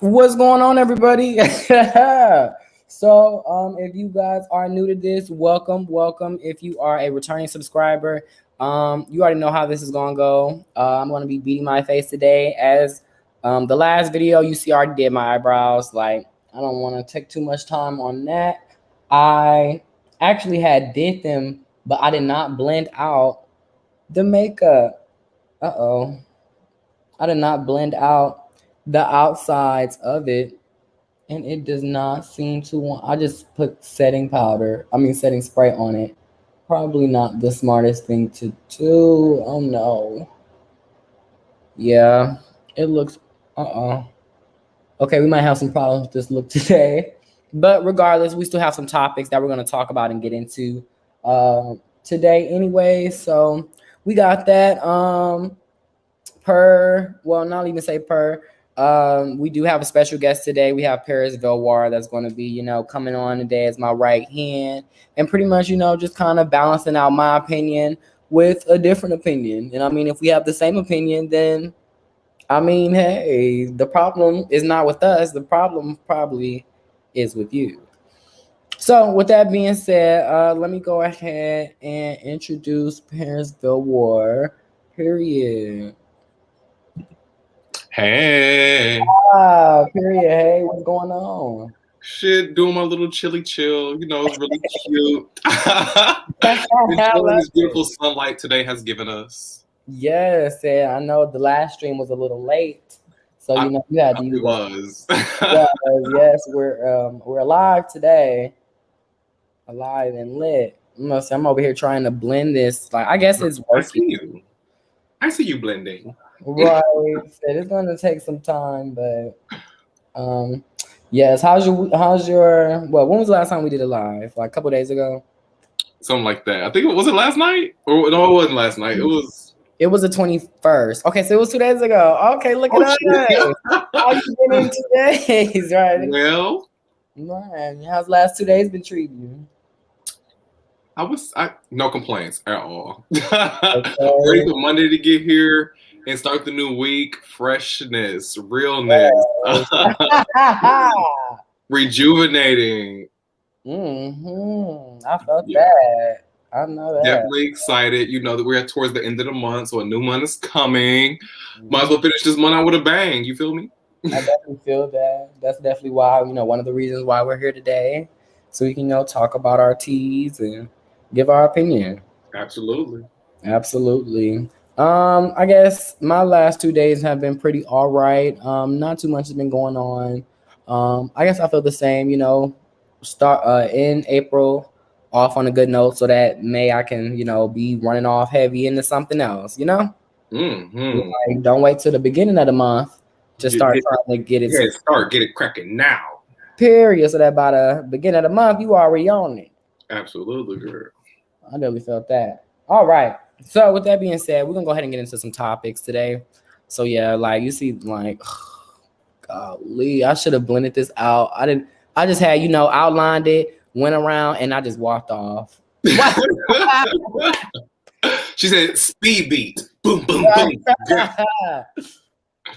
What's going on, everybody? So, if you guys are new to this, welcome. If you are a returning subscriber, you already know how this is gonna go. I'm gonna be beating my face today. As the last video, you see, I already did my eyebrows. Like, I don't want to take too much time on that. I actually had did them, but I did not blend out the makeup. Uh-oh. I did not blend out the outsides of it, and it does not seem to want. I just put setting spray on it. Probably not the smartest thing to do. Oh no. Yeah, it looks. Okay, we might have some problems with this look today, but regardless, we still have some topics that we're going to talk about and get into today anyway. So we got that. Not even say per. We do have a special guest today. We have Paris Vilwar that's going to be, coming on today as my right hand, and pretty much, just kind of balancing out my opinion with a different opinion. And I mean, if we have the same opinion, then I mean, hey, the problem is not with us. The problem probably is with you. So with that being said, let me go ahead and introduce Paris Vilwar. Period. Hey. Period. Hey, what's going on? Shit, doing my little chilly chill. It's really cute. Enjoying this beautiful sunlight today has given us. Yes, and I know the last stream was a little late, so you had to use it. Was. Yes, we're alive today, alive and lit. I'm over here trying to blend this. Like, I guess it's working. I see you blending. Right. It's gonna take some time, but yes. How's your when was the last time we did it live? Like a couple days ago? Something like that. I think was it last night? Or no, it wasn't last night. It was the 21st. Okay, so it was 2 days ago. Okay, look at that. How you been in 2 days, right? Well, man, how's the last 2 days been treating you? No complaints at all. Ready for Monday to get here and start the new week. Freshness, realness, rejuvenating. I felt that. I know that. Definitely excited. That we're towards the end of the month, so a new month is coming. Might as well finish this month out with a bang. You feel me? I definitely feel that. That's definitely why, one of the reasons why we're here today. So we can, talk about our teas and give our opinion. Absolutely. I guess my last 2 days have been pretty all right. Not too much has been going on. I guess I feel the same, start in April off on a good note so that May I can, be running off heavy into something else, Like, don't wait till the beginning of the month to start trying to get it. Get it cracking now. Period. So that by the beginning of the month, you already on it. Absolutely, girl. I definitely felt that. All right. So with that being said, we're gonna go ahead and get into some topics today. So yeah, like you see, like, golly, I should have blended this out. I just had, outlined it, went around, and I just walked off. She said, "Speed beat, boom, boom, boom."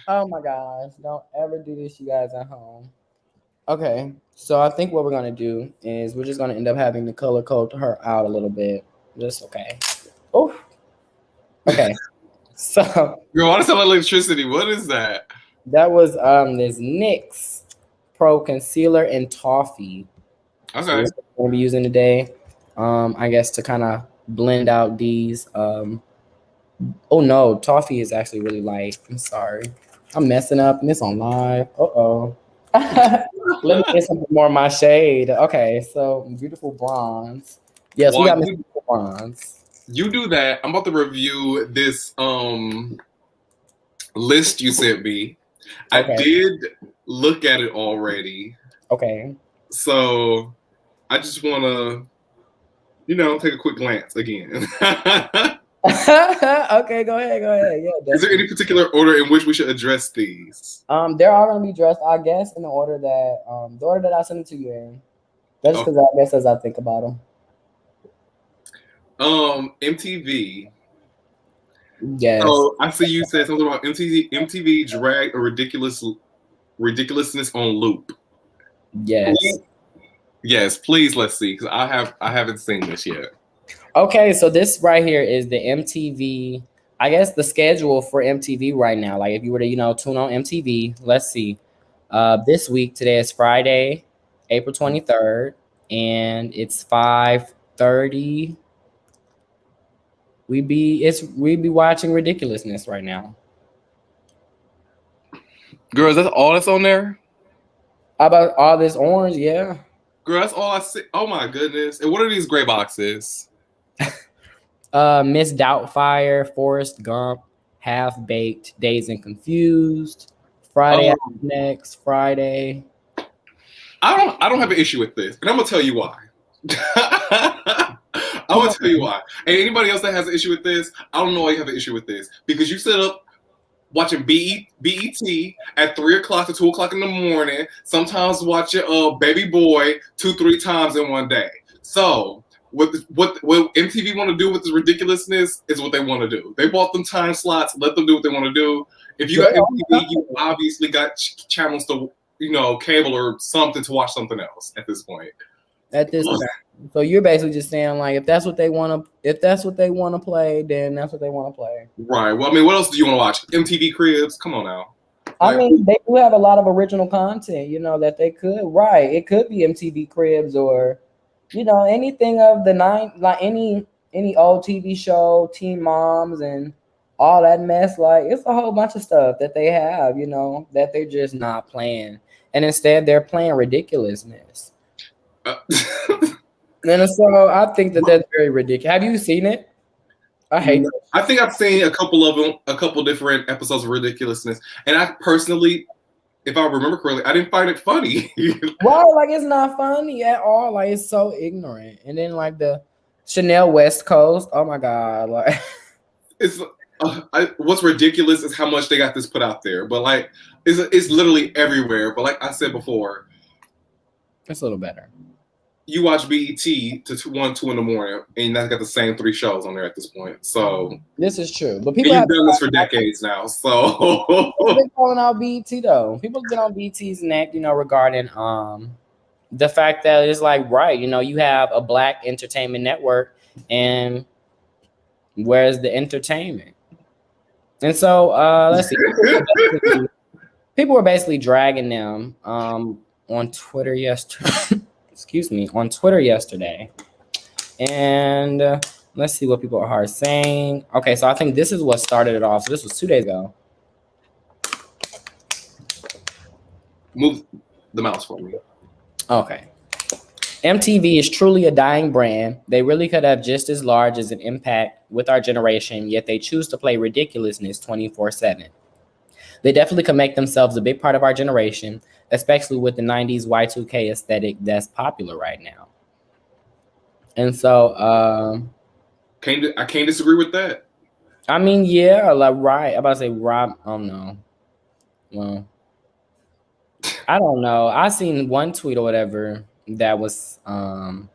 Oh my gosh! Don't ever do this, you guys at home. Okay, so I think what we're gonna do is we're just gonna end up having to color code her out a little bit. Just okay. Oh. Okay. So. Girl, want to sell electricity? What is that? That was this NYX Pro Concealer and Toffee. Okay. So that's what we're gonna be using today. I guess to kind of blend out these. Oh no, Toffee is actually really light. I'm sorry. I'm messing up. And it's on live. Uh-oh. Let me get something more of my shade. Okay, so beautiful bronze. Yes, we got beautiful bronze. You do that. I'm about to review this list you sent me. Okay. I did look at it already. Okay. So I just want to, take a quick glance again. Okay, go ahead. Yeah. Is there any particular order in which we should address these? They're all gonna be addressed, I guess, in the order that I sent it to you in. That's because I guess as I think about them. MTV. Yes. So I see you said something about MTV dragged a ridiculous Ridiculousness on loop. Yes. Yes, please, let's see, because I haven't seen this yet. Okay, so this right here is the MTV, I guess the schedule for MTV right now. Like if you were to, tune on MTV, let's see. This week, today is Friday, April 23rd, and it's 5:30. We be watching Ridiculous-ness right now. Girl, is that all that's on there? How about all this orange? Yeah. Girl, that's all I see. Oh my goodness. And what are these gray boxes? Miss Doubtfire, Forrest Gump, Half Baked, Dazed and Confused, Friday Next Friday. I don't have an issue with this, and I'm gonna tell you why. I'm gonna tell you why. And anybody else that has an issue with this, I don't know why you have an issue with this, because you sit up watching BET at 3 o'clock to 2 o'clock in the morning. Sometimes watching Baby Boy 2-3 times in one day. So what MTV want to do with this ridiculousness is what they want to do. They bought them time slots. Let them do what they want to do. If you got MTV, you obviously got channels to, cable or something to watch something else at this point. At this time. So you're basically just saying, like, if that's what they want to play, then that's what they want to play. Right. Well, I mean, what else do you want to watch? MTV Cribs? Come on now. I mean, they do have a lot of original content, that they could. Right. It could be MTV Cribs or, anything of the like any old TV show, Teen Moms and all that mess. Like, it's a whole bunch of stuff that they have, that they're just not playing. And instead they're playing Ridiculousness. And so I think that's very ridiculous. Have you seen it? I hate it. I think I've seen a couple different episodes of Ridiculousness. And I personally, if I remember correctly, I didn't find it funny. Well, like, it's not funny at all. Like, it's so ignorant. And then like the Chanel West Coast, oh my God. Like, it's what's ridiculous is how much they got this put out there. But like, it's literally everywhere. But like I said before, it's a little better. You watch BET to 1, 2 in the morning, and that's got the same 3 shows on there at this point. So this is true, but people have done this for decades now. So they've been calling out BET though. People have been on BET's neck, regarding the fact that it's like, right, you have a Black entertainment network, and where's the entertainment? And so let's see. People were basically dragging them on Twitter yesterday. On Twitter yesterday. And let's see what people are saying. Okay, so I think this is what started it off. So this was 2 days ago. Move the mouse for me. Okay. MTV is truly a dying brand. They really could have just as large as an impact with our generation, yet they choose to play ridiculousness 24/7. They definitely could make themselves a big part of our generation, especially with the 90s Y2K aesthetic that's popular right now. And so I can't disagree with that. I mean, yeah, like, right. I'm about to say Rob. Oh no. Well, I don't know. I seen one tweet or whatever that was well,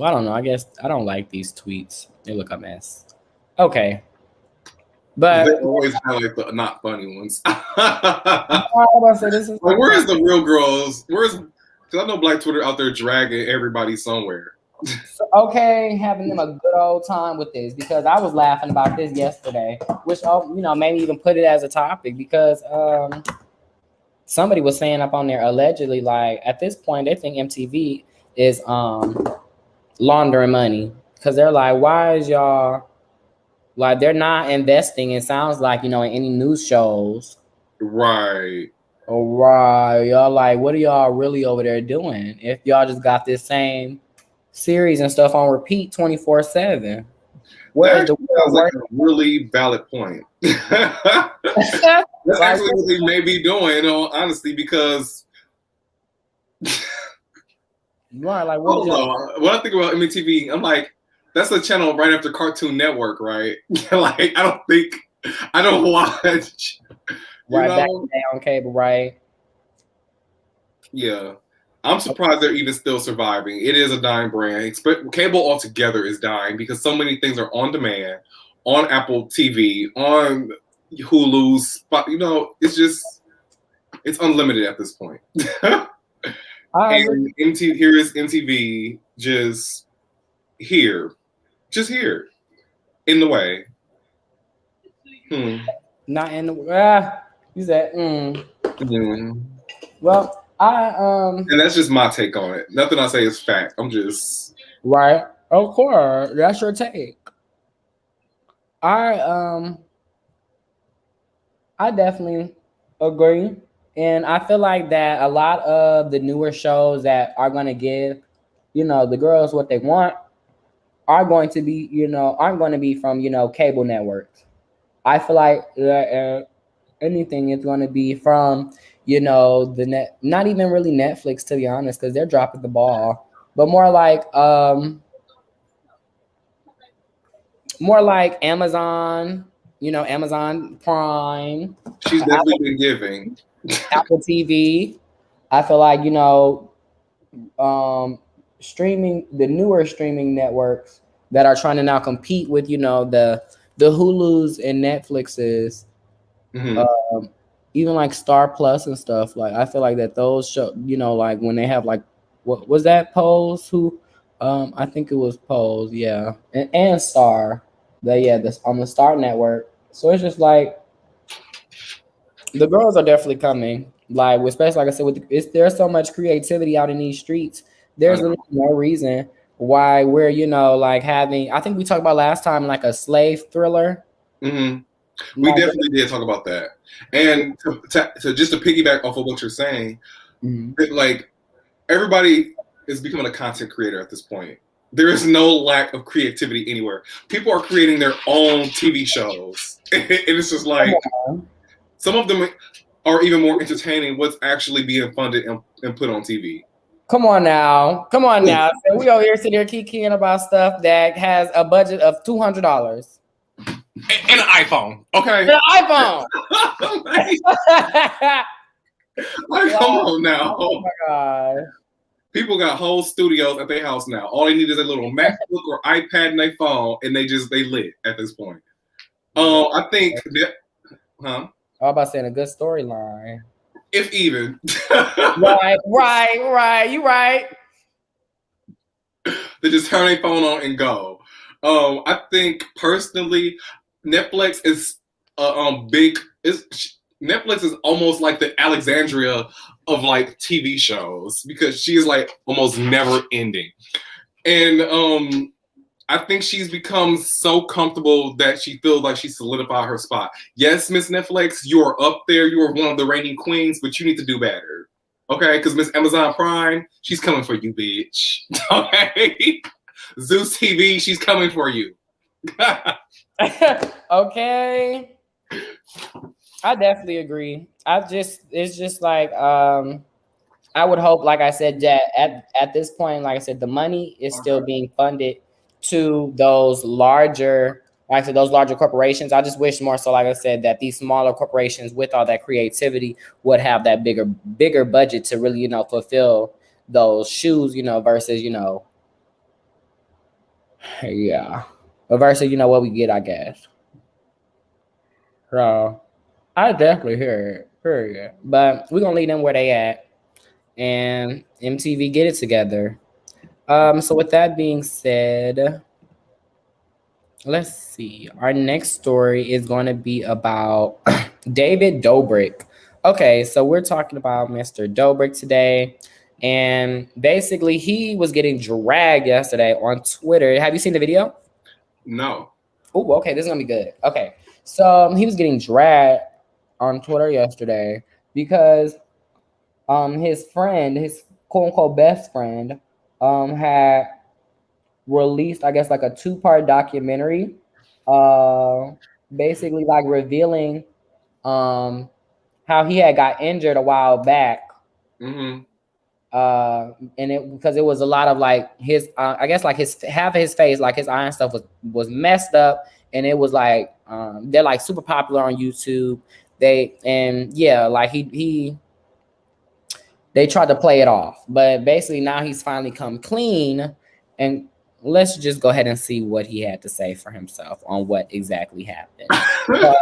I don't know. I guess I don't like these tweets. They look a mess. Okay. But they always highlight the not funny ones. I'm about to say, this is where's the real girls? Because I know Black Twitter out there dragging everybody somewhere. So, okay, having them a good old time with this, because I was laughing about this yesterday, which made me even put it as a topic, because somebody was saying up on there allegedly, like, at this point they think MTV is laundering money, because they're like, why is y'all like, they're not investing, it sounds like, in any news shows. Right. All right. Y'all like, what are y'all really over there doing if y'all just got this same series and stuff on repeat 24/7? That sounds like a really valid point. That's actually what they may be doing, honestly, because right, like, when I think about MTV, I'm like, that's a channel right after Cartoon Network, right? Like, I don't watch. Right, back in the day on cable, right? Yeah. I'm surprised they're even still surviving. It is a dying brand. Cable altogether is dying because so many things are on demand, on Apple TV, on Hulu's. It's It's unlimited at this point. I And here is MTV just here in the way. Not in the you said Well, and that's just my take on it. Nothing I say is fact. I'm just right. Of course, that's your take. I definitely agree. And I feel like that a lot of the newer shows that are going to give, the girls what they want are going to be, aren't going to be from, cable networks. I feel like anything is going to be from, the net, not even really Netflix, to be honest, because they're dropping the ball, but more like Amazon, Amazon Prime. She's definitely been giving. Apple TV. I feel like, streaming, the newer streaming networks that are trying to now compete with, the Hulus and Netflixes, even like Star Plus and stuff. Like, I feel like that those show, like when they have like, what was that, Pose? Who, I think it was Pose, yeah, and Star. This on the Star Network. So it's just like the girls are definitely coming. Like, especially like I said, there's so much creativity out in these streets. There's really no reason why we're like having. I think we talked about last time like a slave thriller. We definitely did talk about that. And to just to piggyback off of what you're saying, like everybody is becoming a content creator at this point. There is no lack of creativity anywhere. People are creating their own TV shows, and it's just like some of them are even more entertaining. What's actually being funded and put on TV? Come on now. So we over here sitting here kikiing about stuff that has a budget of $200 and an iPhone. Okay, an iPhone. Like, come on now. Oh my god. People got whole studios at their house now. All they need is a little MacBook or iPad in their phone, and they lit at this point. I think that, I was about saying a good storyline. If even. Right. You right. They just turn their phone on and go. I think personally, Netflix is big. Netflix is almost like the Alexandria of like TV shows because she is like almost never ending. And I think she's become so comfortable that she feels like she solidified her spot. Yes, Miss Netflix, you are up there. You are one of the reigning queens, but you need to do better. Okay? Because Miss Amazon Prime, she's coming for you, bitch. Okay? Zeus TV, she's coming for you. Okay. I definitely agree. It's just like, I would hope, like I said, that at this point, like I said, the money is still being funded to those larger, like I said, those larger corporations. I just wish more so, like I said, that these smaller corporations with all that creativity would have that bigger budget to really, fulfill those shoes, versus, versus, what we get, I guess. So I definitely hear it. But we're gonna leave them where they at. And MTV get it together. So with that being said, let's see. Our next story is going to be about David Dobrik. Okay, so we're talking about Mr. Dobrik today. And basically, he was getting dragged yesterday on Twitter. Have you seen the video? No. Oh, okay, this is going to be good. Okay, so he was getting dragged on Twitter yesterday because his friend, his quote-unquote best friend, had released, I guess, like a 2-part documentary, basically like revealing how he had got injured a while back. And it because it was a lot of like his I guess like his half of his face, like his eye and stuff was messed up, and it was like they're like super popular on YouTube. They tried to play it off, but basically now he's finally come clean. And let's just go ahead and see what he had to say for himself on what exactly happened. So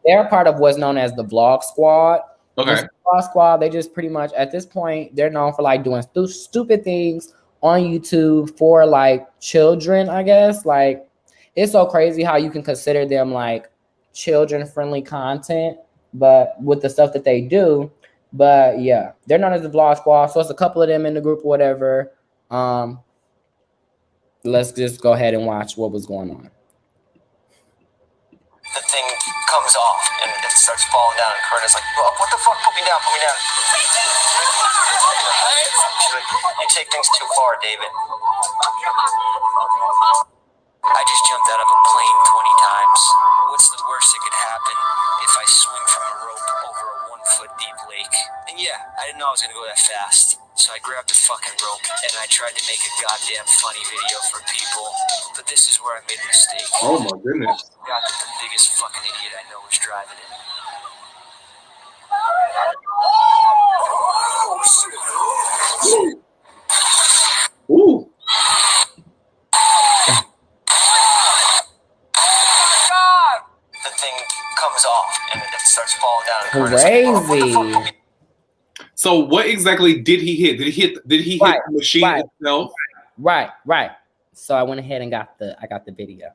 they're part of what's known as the Vlog Squad. Okay. The Vlog Squad, they just pretty much at this point they're known for like doing stupid things on YouTube for like children, I guess. Like it's so crazy how you can consider them like children-friendly content, but with the stuff that they do. But yeah, they're known as the Vlog Squad, so it's a couple of them in the group or whatever. Let's just go ahead and watch what was going on. The thing comes off and it starts falling down, and Corinna's like, well, what the fuck? Put me down, put me down. She's like, you take things too far, David. I just jumped out of a plane 20 times. What's the worst that could happen if I swing from a rope over a 1-foot deep lake? And yeah, I didn't know I was gonna go that fast. So I grabbed a fucking rope and I tried to make a goddamn funny video for people. But this is where I made a mistake. Oh my goodness. God, the biggest fucking idiot I know was driving it. Ooh. The thing comes off and it starts falling down. Crazy. So what exactly did he hit? Did he hit the machine itself? Right. So I went ahead and got the video.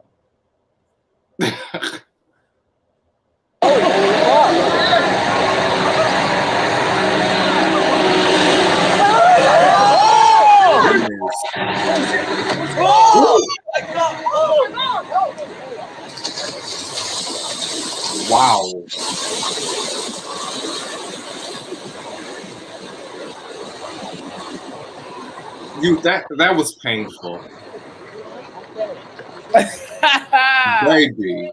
Wow. That was painful. Baby.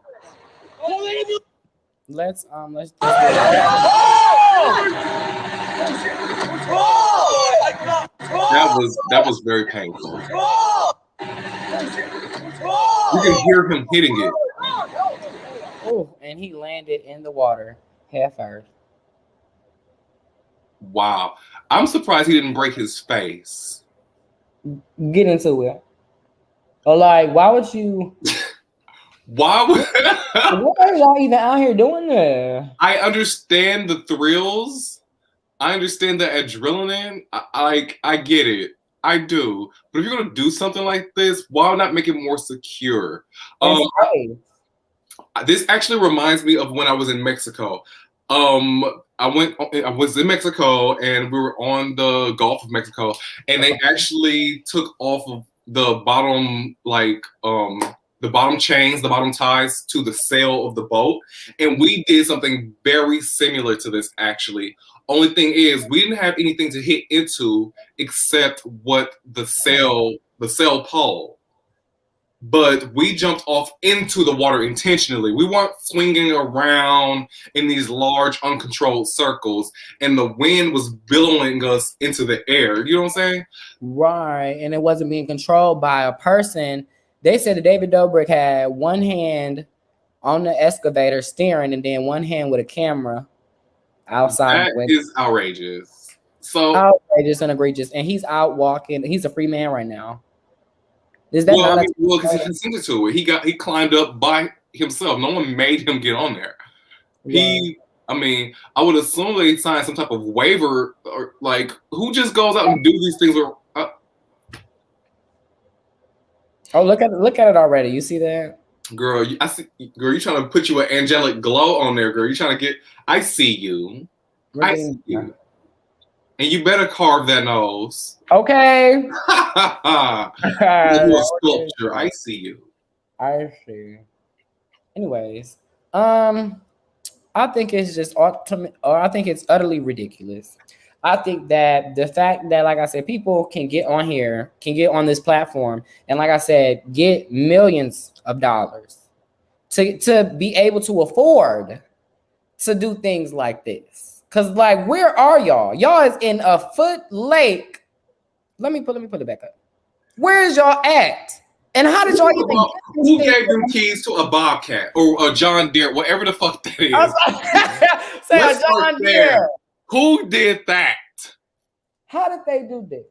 Let's That was very painful. You can hear him hitting it. Oh, and he landed in the water half first. Wow. I'm surprised he didn't break his face. Get into it. Or like, why would you? Why would? Why are y'all even out here doing that? I understand the thrills. I understand the adrenaline. I get it. I do. But if you're gonna do something like this, why not make it more secure? This actually reminds me of when I was in Mexico. I was in Mexico and we were on the Gulf of Mexico, and they actually took off of the bottom, the bottom chains, the bottom ties to the sail of the boat. And we did something very similar to this, actually. Only thing is, we didn't have anything to hit into except what the sail pole. But we jumped off into the water intentionally. We weren't swinging around in these large, uncontrolled circles, and the wind was billowing us into the air. You know what I'm saying? Right, and it wasn't being controlled by a person. They said that David Dobrik had one hand on the excavator steering, and then one hand with a camera outside. That is outrageous. So outrageous and egregious, and he's out walking. He's a free man right now. Is that because he consented to it. He climbed up by himself. No one made him get on there. Right. I would assume they signed some type of waiver, or like, who just goes out and do these things? Oh, look at it already. You see that? Girl, I see. Girl, you trying to put you an angelic glow on there, girl. You trying to get? I see you. I see you. And you better carve that nose. Okay. You're a sculpture. I see you. I see. Anyways, I think it's just I think it's utterly ridiculous. I think that the fact that, like I said, people can get on here, can get on this platform, and like I said, get millions of dollars to be able to afford to do things like this. Cause like, where are y'all? Y'all is in a foot lake. Let me put it back up. Where is y'all at? And how did y'all even who gave them keys to a Bobcat or a John Deere, whatever the fuck that is? Say a John Deere. Who did that? How did they do this?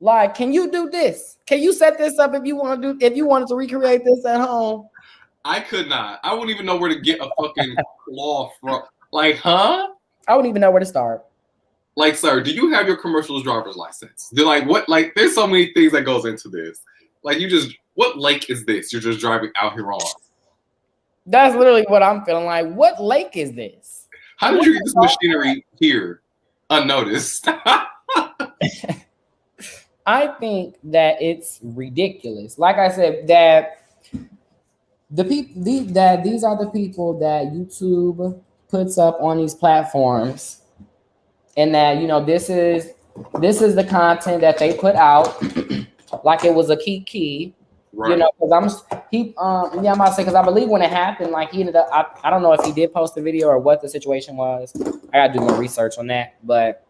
Like, can you do this? Can you set this up if you wanted to recreate this at home? I could not. I wouldn't even know where to get a fucking claw from. Like, huh? I wouldn't even know where to start. Like, sir, do you have your commercial driver's license? They're like, what? Like, there's so many things that goes into this. Like, what lake is this? You're just driving out here on. That's literally what I'm feeling like. What lake is this? How did you get this machinery here unnoticed? I think that it's ridiculous. Like I said, that these are the people that YouTube puts up on these platforms, and that, you know, this is the content that they put out, like it was a key. Right. You know, because I'm about to say, because I believe when it happened, like he ended up, I don't know if he did post the video or what the situation was. I gotta do more research on that, but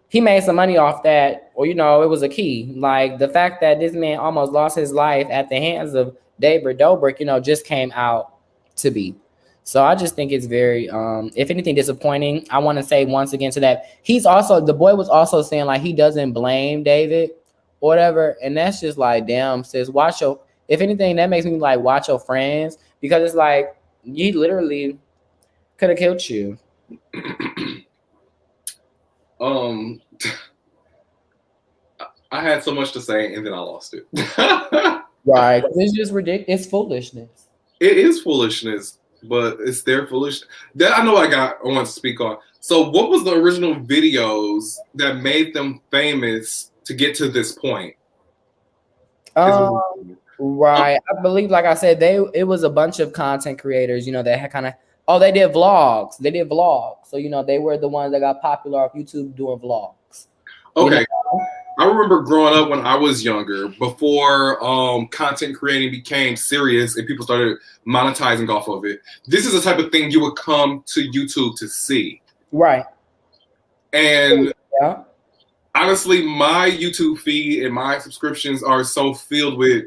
he made some money off that, or, you know, it was a key. Like the fact that this man almost lost his life at the hands of Dobrik, you know, just came out to be. So I just think it's very, if anything, disappointing. I want to say once again to that, the boy was also saying like he doesn't blame David or whatever. And that's just like, damn, sis, if anything, that makes me like watch your friends, because it's like, he literally could have killed you. I had so much to say and then I lost it. Right. It's just ridiculous. It's foolishness. It is foolishness, but it's their foolishness. That I know I want to speak on. So what was the original videos that made them famous to get to this point? Right. I believe, like I said, it was a bunch of content creators, you know, that had kind of, they did vlogs. So, you know, they were the ones that got popular off YouTube doing vlogs. Okay. You know? I remember growing up when I was younger, before content creating became serious and people started monetizing off of it. This is the type of thing you would come to YouTube to see. Right. And honestly, my YouTube feed and my subscriptions are so filled with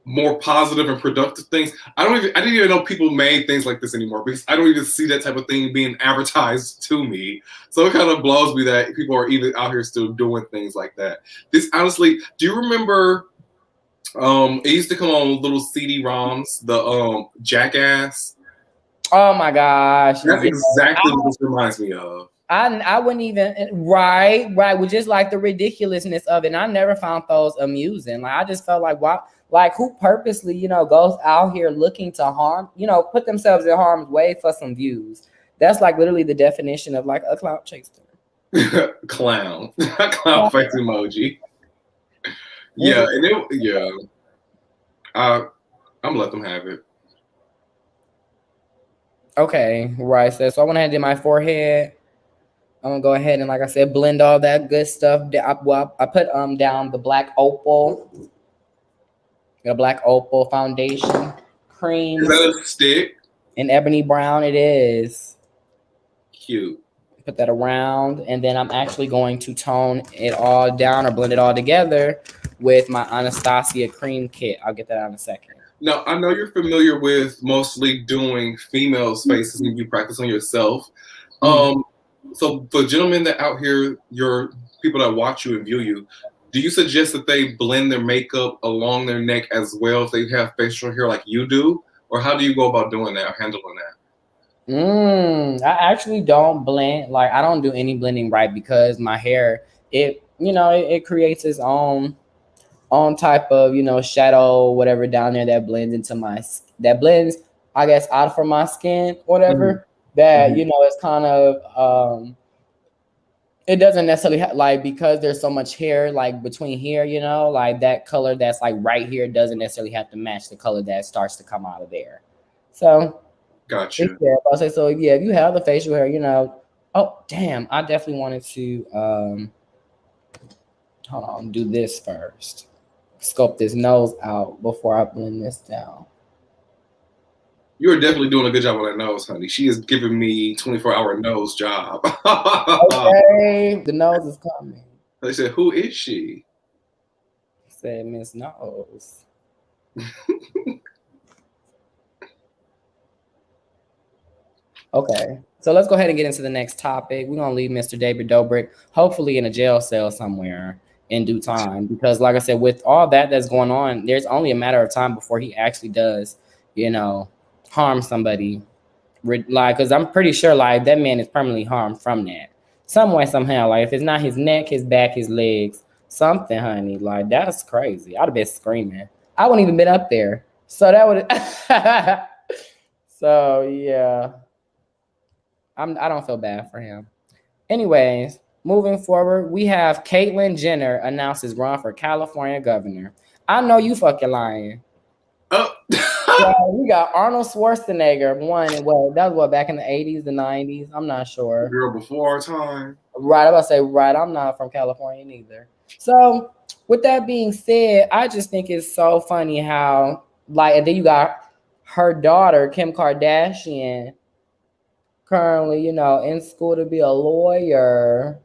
more positive and productive things. I didn't even know people made things like this anymore, because I don't even see that type of thing being advertised to me. So it kind of blows me that people are even out here still doing things like that. This, honestly, do you remember it used to come on little CD-ROMs, the Jackass? Oh my gosh. That's exactly what this reminds me of. I wouldn't even, right, with just like the ridiculousness of it. And I never found those amusing. Like, I just felt like, why, like, who purposely, you know, goes out here looking to harm, you know, put themselves in harm's way for some views. That's like literally the definition of like a clout chaser. Clown face emoji. Yeah, and I'm gonna let them have it. Okay, right. So I went ahead and did my forehead. I'm gonna go ahead and, like I said, blend all that good stuff. I put down the black opal. Got a black opal foundation, cream. Is that a stick? In ebony brown, it is. Cute. Put that around, and then I'm actually going to tone it all down or blend it all together with my Anastasia cream kit. I'll get that out in a second. Now, I know you're familiar with mostly doing females' faces and you practice on yourself. So for gentlemen that out here, your people that watch you and view you, do you suggest that they blend their makeup along their neck as well if they have facial hair like you do? Or how do you go about doing that or handling that? I actually don't blend. Like, I don't do any blending, right? Because my hair, it creates its own type of, you know, shadow, whatever down there that blends I guess, out from my skin, whatever. That, you know, it's kind of, it doesn't necessarily like, because there's so much hair like between here, you know, like that color that's like right here doesn't necessarily have to match the color that starts to come out of there. So, gotcha. Yeah, I'll say so. Yeah, if you have the facial hair, you know. Oh, damn! I definitely wanted to hold on, do this first. Sculpt this nose out before I blend this down. You are definitely doing a good job on that nose, honey. She is giving me 24-hour nose job. Okay, the nose is coming. They said, "Who is she?" I said, Miss Nose. Okay, so let's go ahead and get into the next topic. We're gonna leave Mr. David Dobrik hopefully in a jail cell somewhere in due time, because, like I said, with all that's going on, there's only a matter of time before he actually does, you know, harm somebody Like, because I'm pretty sure like that man is permanently harmed from that. Some way, somehow. Like if it's not his neck, his back, his legs, something, honey. Like that's crazy. I'd have been screaming. I wouldn't even been up there. So that would so yeah. I don't feel bad for him. Anyways, moving forward, we have Caitlyn Jenner announces run for California governor. I know you fucking lying. Oh. Yeah, we got Arnold Schwarzenegger won. Well, that was what, back in the 80s, the 90s. I'm not sure. Girl, before our time. Right, I'm about to say, right, I'm not from California neither. So, with that being said, I just think it's so funny how, like, and then you got her daughter, Kim Kardashian, currently, you know, in school to be a lawyer.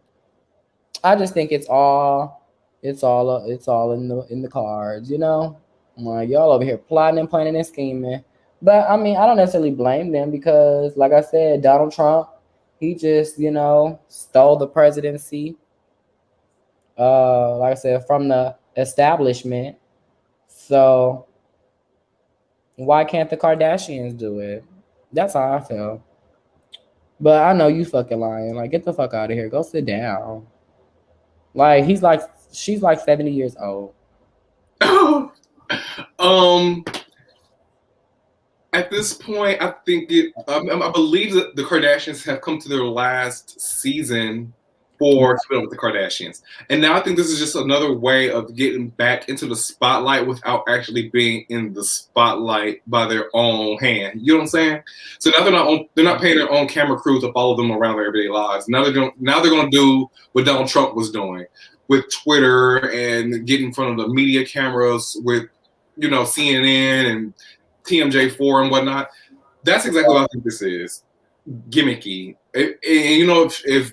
I just think it's all in the cards, you know. Like y'all over here plotting and planning and scheming. But I mean, I don't necessarily blame them because, like I said, Donald Trump, he just, you know, stole the presidency. Like I said, from the establishment. So why can't the Kardashians do it? That's how I feel. But I know you fucking lying. Like, get the fuck out of here. Go sit down. Like she's like 70 years old. At this point, I think I believe that the Kardashians have come to their last season for Keeping Up with the Kardashians, and now I think this is just another way of getting back into the spotlight without actually being in the spotlight by their own hand. You know what I'm saying? So now they're not paying their own camera crew to follow them around their everyday lives. Now they're going to do what Donald Trump was doing with Twitter and get in front of the media cameras with, you know, CNN and TMJ4 and whatnot. That's exactly what I think this is. Gimmicky. And you know, if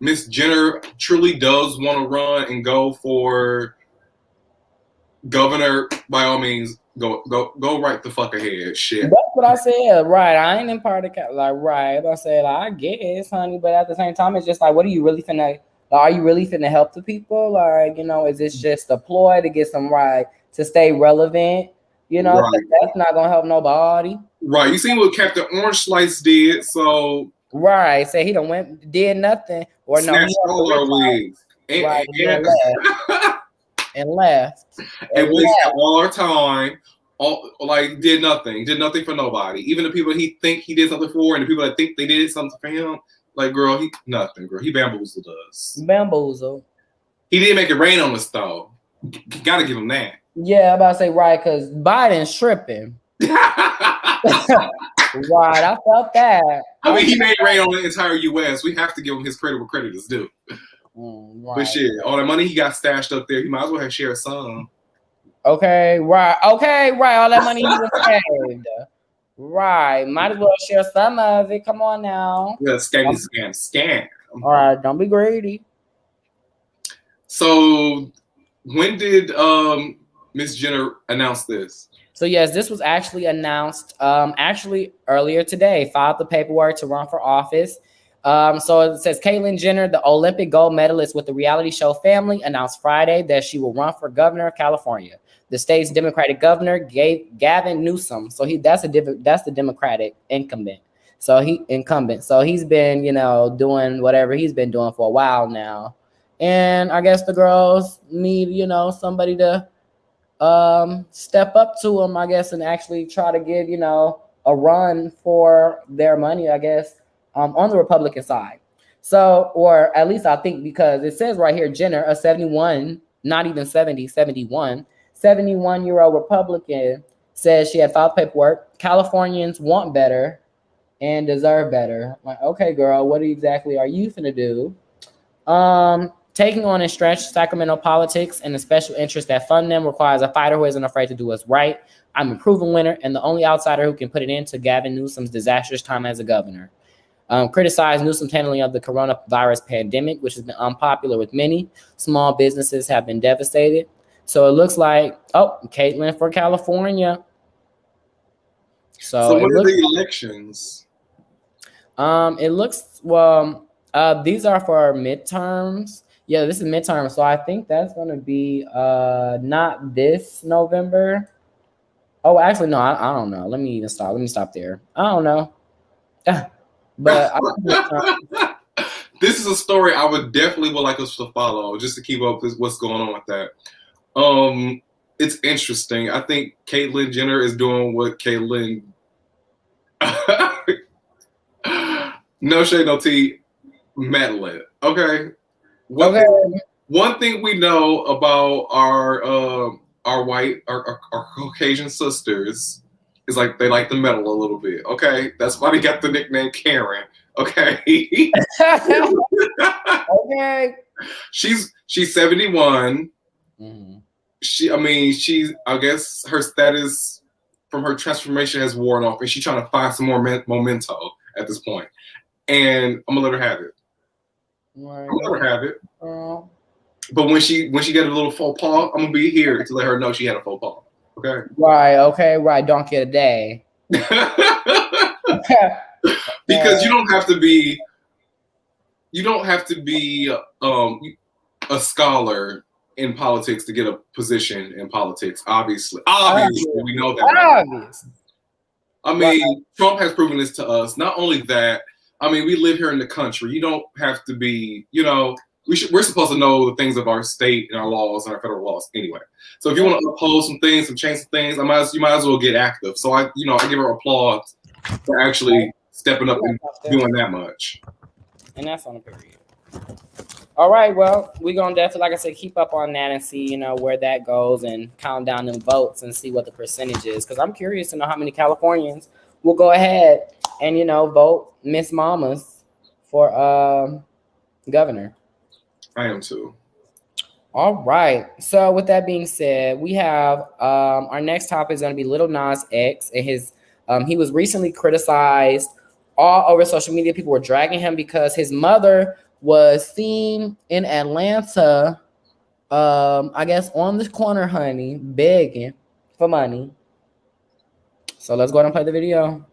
Miss Jenner truly does want to run and go for governor, by all means, go right the fuck ahead. Shit. That's what I said. Right. I ain't in part of like right. I said like, I guess, honey, but at the same time, it's just like, what are you really finna? Like, are you really finna help the people? Like, you know, is this just a ploy to get some to stay relevant? You know, right. That's not gonna help nobody. Right. You seen what Captain Orange Slice did, so right. Say he did nothing, or snatched all our wigs, and left, and we had all our time. Did nothing for nobody. Even the people he think he did something for, and the people that think they did something for him, like girl, he bamboozled us. He did make it rain on us though. Gotta give him that. Yeah, I'm about to say right, because Biden's tripping. Right, I felt that. I mean, he made it rain on the entire U.S. We have to give him his credit where credit is due. Right. But shit, all the money he got stashed up there, he might as well have shared some. Okay, right. All that money he was saved. Right, might as well share some of it. Come on now. Yeah, scam. All right, don't be greedy. So, when did Miss Jenner announce this? So yes, this was actually announced earlier today. Filed the paperwork to run for office. So it says Caitlyn Jenner, the Olympic gold medalist with the reality show Family, announced Friday that she will run for governor of California. The state's Democratic governor, Gavin Newsom. So that's the Democratic incumbent. So he's been, you know, doing whatever he's been doing for a while now. And I guess the girls need, you know, somebody to step up to him, I guess, and actually try to give, you know, a run for their money, I guess, on the Republican side. So, or at least I think, because it says right here, Jenner, a 71, not even 70, 71-year-old Republican, says she had filed paperwork. Californians want better and deserve better. Like, okay, girl, what exactly are you finna do? Taking on and stretch Sacramento politics and the special interests that fund them requires a fighter who isn't afraid to do what's right. I'm a proven winner and the only outsider who can put an end to Gavin Newsom's disastrous time as a governor. Criticized Newsom's handling of the coronavirus pandemic, which has been unpopular with many. Small businesses have been devastated. So it looks like, Caitlyn for California. So what are the elections? It looks, these are for midterms. Yeah, this is midterm. So I think that's going to be not this November. Oh, actually, no, I don't know. Let me stop there. I don't know. But this is a story I would like us to follow just to keep up with what's going on with that. It's interesting. I think Caitlyn Jenner is doing what Caitlyn. No shade, no tea. Meddling. Okay. One thing we know about our Caucasian sisters is like they like to meddle a little bit. Okay, that's why they got the nickname Karen. Okay. Okay. She's 71. Mm-hmm. I guess her status from her transformation has worn off, and she's trying to find some more memento at this point. And I'm gonna let her have it. Right. I'm gonna let her have it. But when she get a little faux pas, I'm gonna be here to let her know she had a faux pas. Okay. Right. Okay. Right. Don't get a day. Because you don't have to be a scholar in politics to get a position in politics. Obviously, we know that. Obvious. I mean, Trump has proven this to us. Not only that, I mean, we live here in the country. You don't have to be, we're supposed to know the things of our state and our laws and our federal laws anyway. So if you want to oppose some things, change some things, you might as well get active. So I give her applause for actually stepping up and doing that much. And that's on the period. All right, well, we're going to definitely, like I said, keep up on that and see, where that goes and count down them votes and see what the percentage is. Because I'm curious to know how many Californians will go ahead and, vote Miss Mamas for governor. I am too. All right. So with that being said, we have our next topic is going to be Lil Nas X. And he was recently criticized all over social media. People were dragging him because his mother was seen in Atlanta, I guess on the corner, honey, begging for money. So let's go ahead and play the video.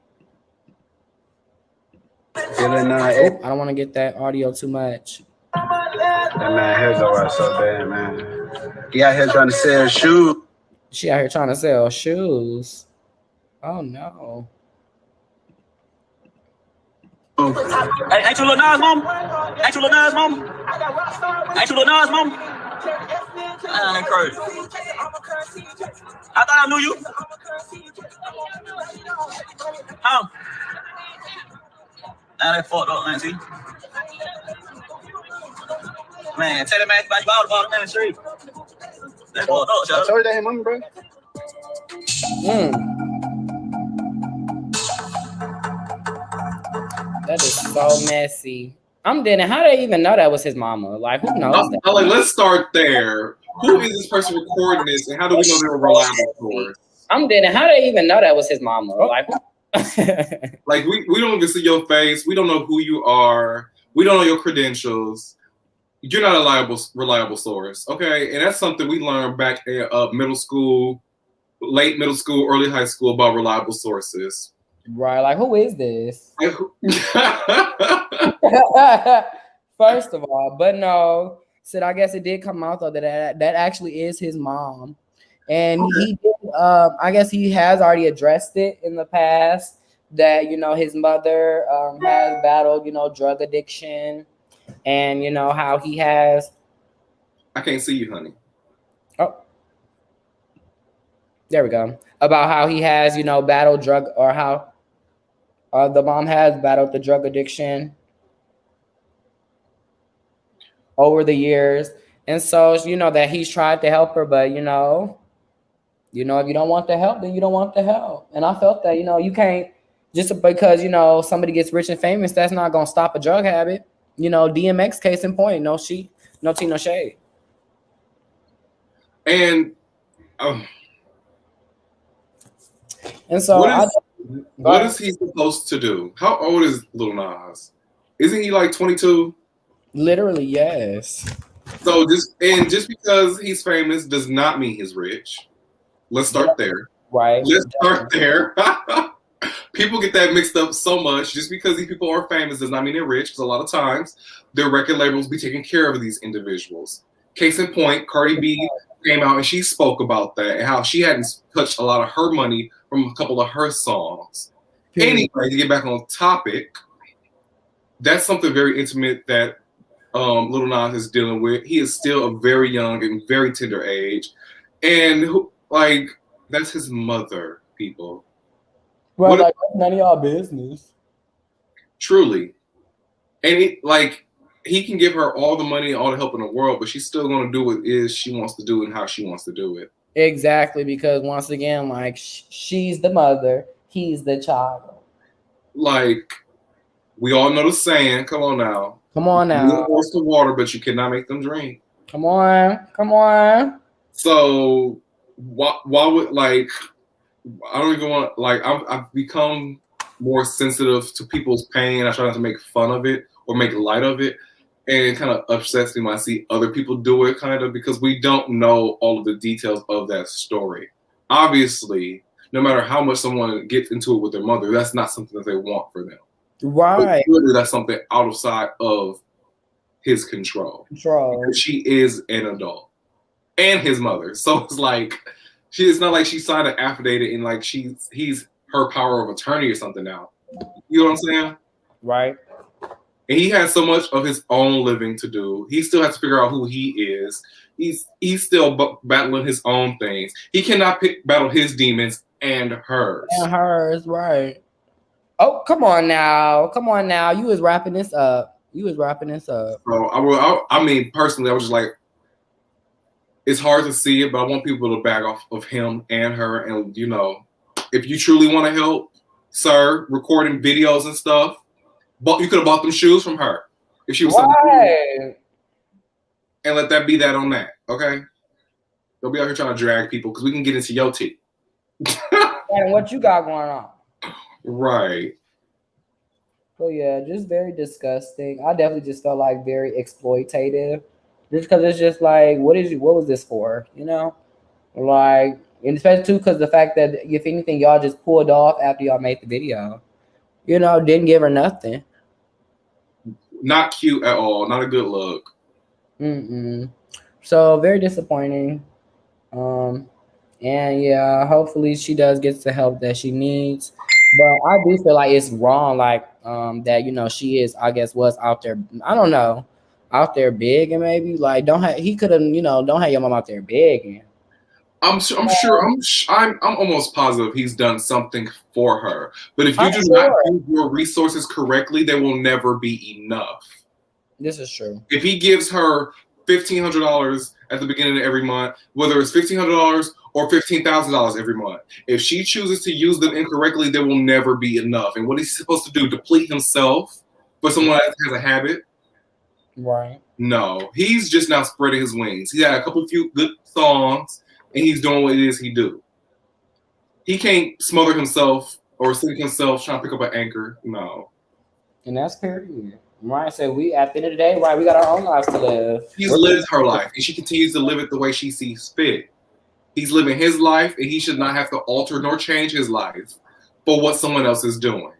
I don't want to get that audio too much. That man hair go out so bad, man. He out here trying to sell shoes. She out here trying to sell shoes. Oh no. Ain't you Lil Nas, mom? Ain't you Lil Nas, mom? Ain't you Lil Nas, mom? Man, crazy. I thought I knew you. Now they fucked up, man, see? Man, tell that man about ball in the street. They fucked up, I told you that him, bro. That is so messy. I'm dead. How did they even know that was his mama? Like, who knows that? Let's start there. Who is this person recording this, and how do we know they're reliable source? I'm dead. How did they even know that was his mama? Like, like we don't even see your face. We don't know who you are. We don't know your credentials. You're not a reliable source, okay? And that's something we learned back in middle school, late middle school, early high school about reliable sources. Right, like who is this? First of all, but no, said I guess it did come out though that actually is his mom, and he did. I guess he has already addressed it in the past that his mother has battled drug addiction, and how he has. I can't see you, honey. Oh, there we go. About how he has battled drug, or how the mom has battled the drug addiction over the years. And so, that he's tried to help her, but, if you don't want the help, then you don't want the help. And I felt that, you can't, just because, somebody gets rich and famous, that's not going to stop a drug habit. DMX case in point, no tea, no shade. And so what is he supposed to do? How old is Lil Nas? Isn't he like 22? Literally, yes. So just because he's famous does not mean he's rich. Let's start there. Right. Let's start there. People get that mixed up so much. Just because these people are famous does not mean they're rich, because a lot of times their record labels be taking care of these individuals. Case in point, Cardi B came out and she spoke about that and how she hadn't touched a lot of her money from a couple of her songs. Anyway, to get back on topic, that's something very intimate that Lil Nas is dealing with. He is still a very young and very tender age, and like that's his mother. People, Right, like none of y'all business. Truly, and he can give her all the money, all the help in the world, but she's still going to do what she wants to do and how she wants to do it. Exactly, because once again, like she's the mother, he's the child. Like we all know the saying. Come on now. Come on now. You can force the water, but you cannot make them drink. Come on. So why would I don't even want I've become more sensitive to people's pain. I try not to make fun of it or make light of it, and it kind of upsets me when I see other people do it, kind of, because we don't know all of the details of that story. Obviously, no matter how much someone gets into it with their mother, that's not something that they want for them. Right. But really, that's something outside of his control. Because she is an adult and his mother. So it's like it's not like she signed an affidavit and like he's her power of attorney or something now. You know what I'm saying? Right. And he has so much of his own living to do. He still has to figure out who he is. He's still battling his own things. He cannot battle his demons and hers. And hers, right. Oh, come on now. You was wrapping this up. So I mean, personally, I was just like, it's hard to see it, but I want people to back off of him and her. And, you know, if you truly want to help, sir, recording videos and stuff, but you could have bought them shoes from her if she was right. And let that be that on that, okay? Don't be out here trying to drag people because we can get into your tea. And what you got going on? Right. So yeah, just very disgusting. I definitely just felt like very exploitative. Just because it's just like, what was this for? You know? Like, and especially too because the fact that if anything, y'all just pulled off after y'all made the video. You know, didn't give her nothing. Not cute at all. Not a good look. So very disappointing. And yeah, hopefully she does get the help that she needs. But I do feel like it's wrong, like that, you know, she is, I guess, was out there. I don't know, out there begging, maybe. Like, don't have your mom out there begging. I'm almost positive he's done something for her. But if you do not use your resources correctly, they will never be enough. This is true. If he gives her $1,500 at the beginning of every month, whether it's $1,500 or $15,000 every month, if she chooses to use them incorrectly, they will never be enough. And what is he supposed to do? Deplete himself for someone that has a habit? Right. No, he's just now spreading his wings. He had a few good songs. And he's doing what it is he do. He can't smother himself or sink himself trying to pick up an anchor. No. And that's period. Right. So we, at the end of the day, right, we got our own lives to live. He's lived her life, and she continues to live it the way she sees fit. He's living his life, and he should not have to alter nor change his life for what someone else is doing.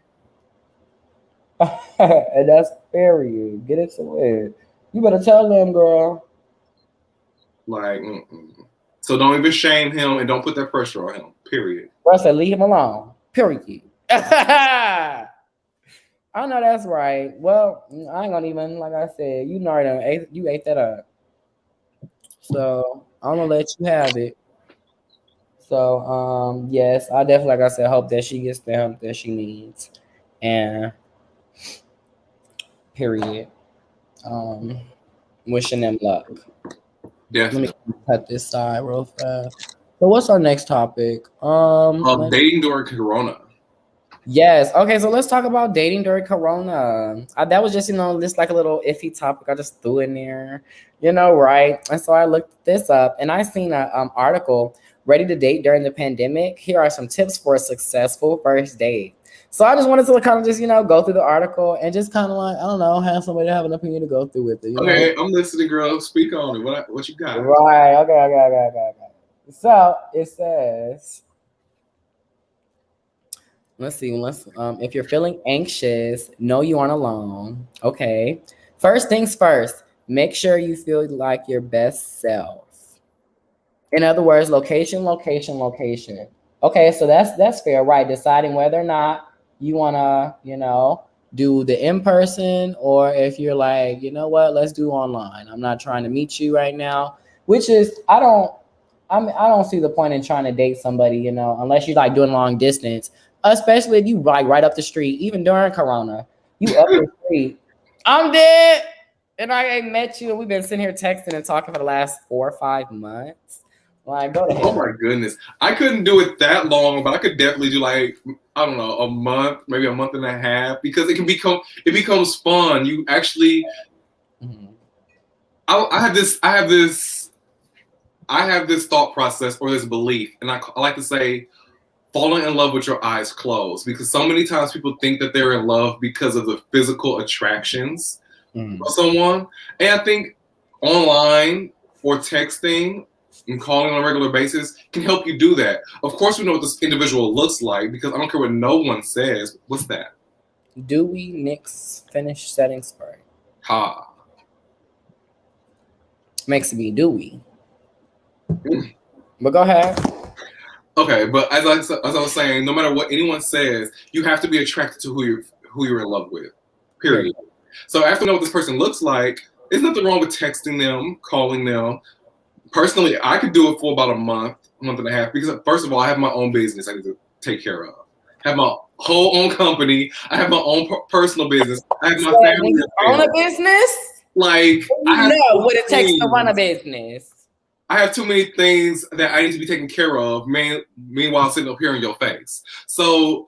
And that's period. Get it to it. You better tell them, girl. Like, So don't even shame him and don't put that pressure on him. Period. Well, I said leave him alone. Period. I know that's right. Well, I ain't gonna even, like I said, you know, you ate that up. So I'm gonna let you have it. So yes, I definitely, like I said, hope that she gets the help that she needs. And period. Wishing them luck. Definitely. Let me cut this side real fast. So what's our next topic? Dating during Corona. Yes. Okay, so let's talk about dating during Corona. That was just, you know, just like a little iffy topic. I just threw in there, you know, right? And so I looked this up and I seen an article, Ready to Date During the Pandemic. Here are some tips for a successful first date. So I just wanted to kind of just, you know, go through the article and just kind of like, I don't know, have somebody have an opinion to go through with it. You okay, know? I'm listening, girl. Speak on it. What you got? Right. Okay. So it says, let's see. If you're feeling anxious, know you aren't alone. Okay. First things first, make sure you feel like your best self. In other words, location. Okay, so that's fair, right? Deciding whether or not you wanna, do the in-person, or if you're like, you know what, let's do online. I'm not trying to meet you right now, which is I don't see the point in trying to date somebody, unless you're like doing long distance, especially if you like right up the street, even during Corona, you up the street. I'm dead. And I ain't met you, and we've been sitting here texting and talking for the last 4 or 5 months. Like, go to hell. Oh my goodness. I couldn't do it that long, but I could definitely do like, I don't know, a month, maybe a month and a half, because it becomes fun. You actually I have this thought process or this belief, and I like to say falling in love with your eyes closed, because so many times people think that they're in love because of the physical attractions of someone. And I think online or texting and calling on a regular basis can help you do that. Of course, we know what this individual looks like, because I don't care what no one says. What's that? Do we mix finish setting spray? Ha. Makes me do we. But go ahead. Okay, but as I was saying, no matter what anyone says, you have to be attracted to who you're in love with. Period. So after knowing what this person looks like, there's nothing wrong with texting them, calling them. Personally, I could do it for about a month and a half, because first of all, I have my own business I need to take care of. I have my whole own company. I have my own personal business. I have my family. You own a business? Like, I know what it takes to run a business. I have too many things that I need to be taken care of, meanwhile sitting up here in your face. So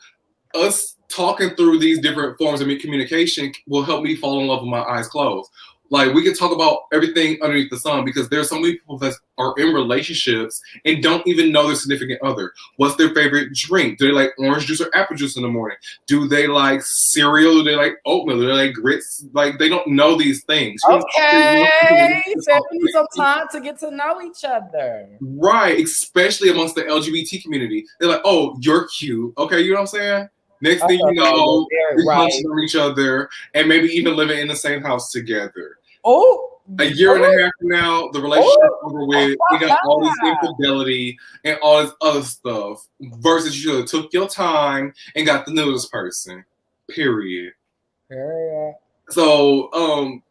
us talking through these different forms of communication will help me fall in love with my eyes closed. Like, we can talk about everything underneath the sun, because there's so many people that are in relationships and don't even know their significant other. What's their favorite drink? Do they like orange juice or apple juice in the morning? Do they like cereal? Do they like oatmeal? Do they like grits? Like, they don't know these things. Okay, so we need some time to get to know each other. Right, especially amongst the LGBT community. They're like, oh, you're cute. Okay, you know what I'm saying? Next thing you know, we're punching on each other and maybe even living in the same house together. Oh, a year and a half from now, the relationship over with, we got all this infidelity and all this other stuff. Versus you should have took your time and got the newest person. Period. So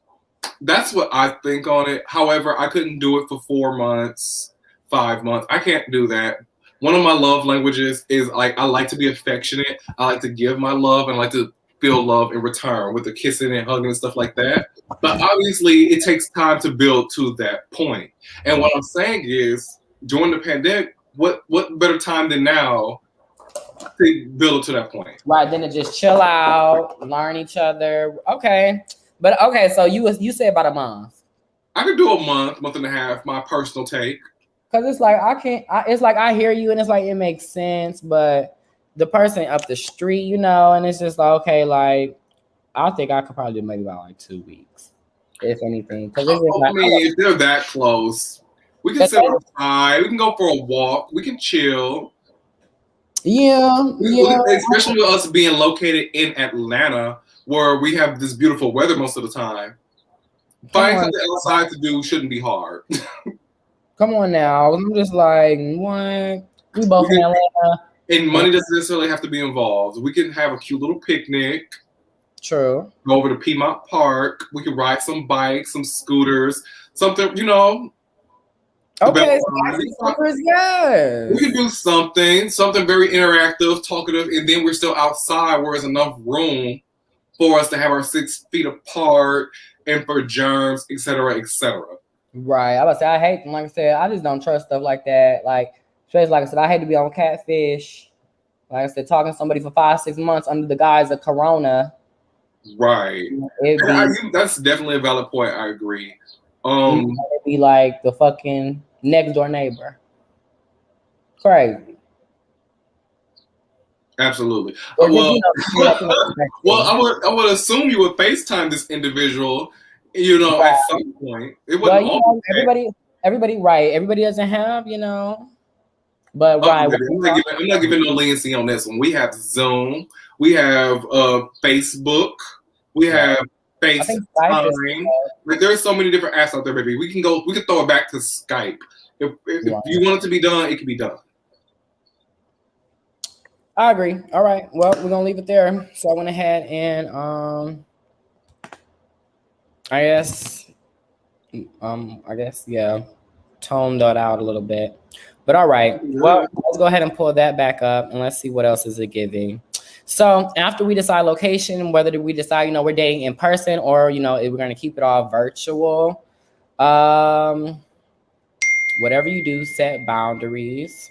that's what I think on it. However, I couldn't do it for 4 months, 5 months. I can't do that. One of my love languages is like, I like to be affectionate. I like to give my love, and I like to feel love in return with the kissing and hugging and stuff like that. But obviously, it takes time to build to that point. And what I'm saying is, during the pandemic, what better time than now to build to that point? Right, then to just chill out, learn each other. Okay, but okay, so you say about a month. I could do a month and a half. My personal take. Cause it's like it's like I hear you and it's like it makes sense, but the person up the street, and it's just like, okay, like I think I could probably do maybe about like 2 weeks, if anything. Cause I mean, if they're that close, we can sit outside. We can go for a walk. We can chill. Yeah. Especially with us being located in Atlanta, where we have this beautiful weather most of the time. Finding something outside to do shouldn't be hard. Come on now. I'm just like, what? We both in Atlanta. And money doesn't necessarily have to be involved. We can have a cute little picnic. True. Go over to Piedmont Park. We can ride some bikes, some scooters, something, Okay, yes. We can do something very interactive, talkative, and then we're still outside where there's enough room for us to have our 6 feet apart and for germs, etc., etc. Right. I was say I hate, like I said, I just don't trust stuff like that. Like I said, I hate to be on catfish. Like I said, talking to somebody for 5-6 months under the guise of Corona. Right. That's definitely a valid point. I agree. It'd be like the fucking next door neighbor. Crazy. Absolutely. Well, I would assume you would FaceTime this individual. Right. At some point, it wasn't everybody, right? Everybody doesn't have, but right. I'm not giving no leniency on this one. We have Zoom, we have Facebook, we have FaceTime. Like, there's so many different apps out there, baby. We can throw it back to Skype. If you want it to be done, it can be done. I agree. All right. Well, we're gonna leave it there. So I went ahead and I guess yeah, toned that out a little bit. But all right. Well, let's go ahead and pull that back up and let's see what else is it giving. So after we decide location, whether we decide, we're dating in person or, if we're gonna keep it all virtual. Whatever you do, set boundaries.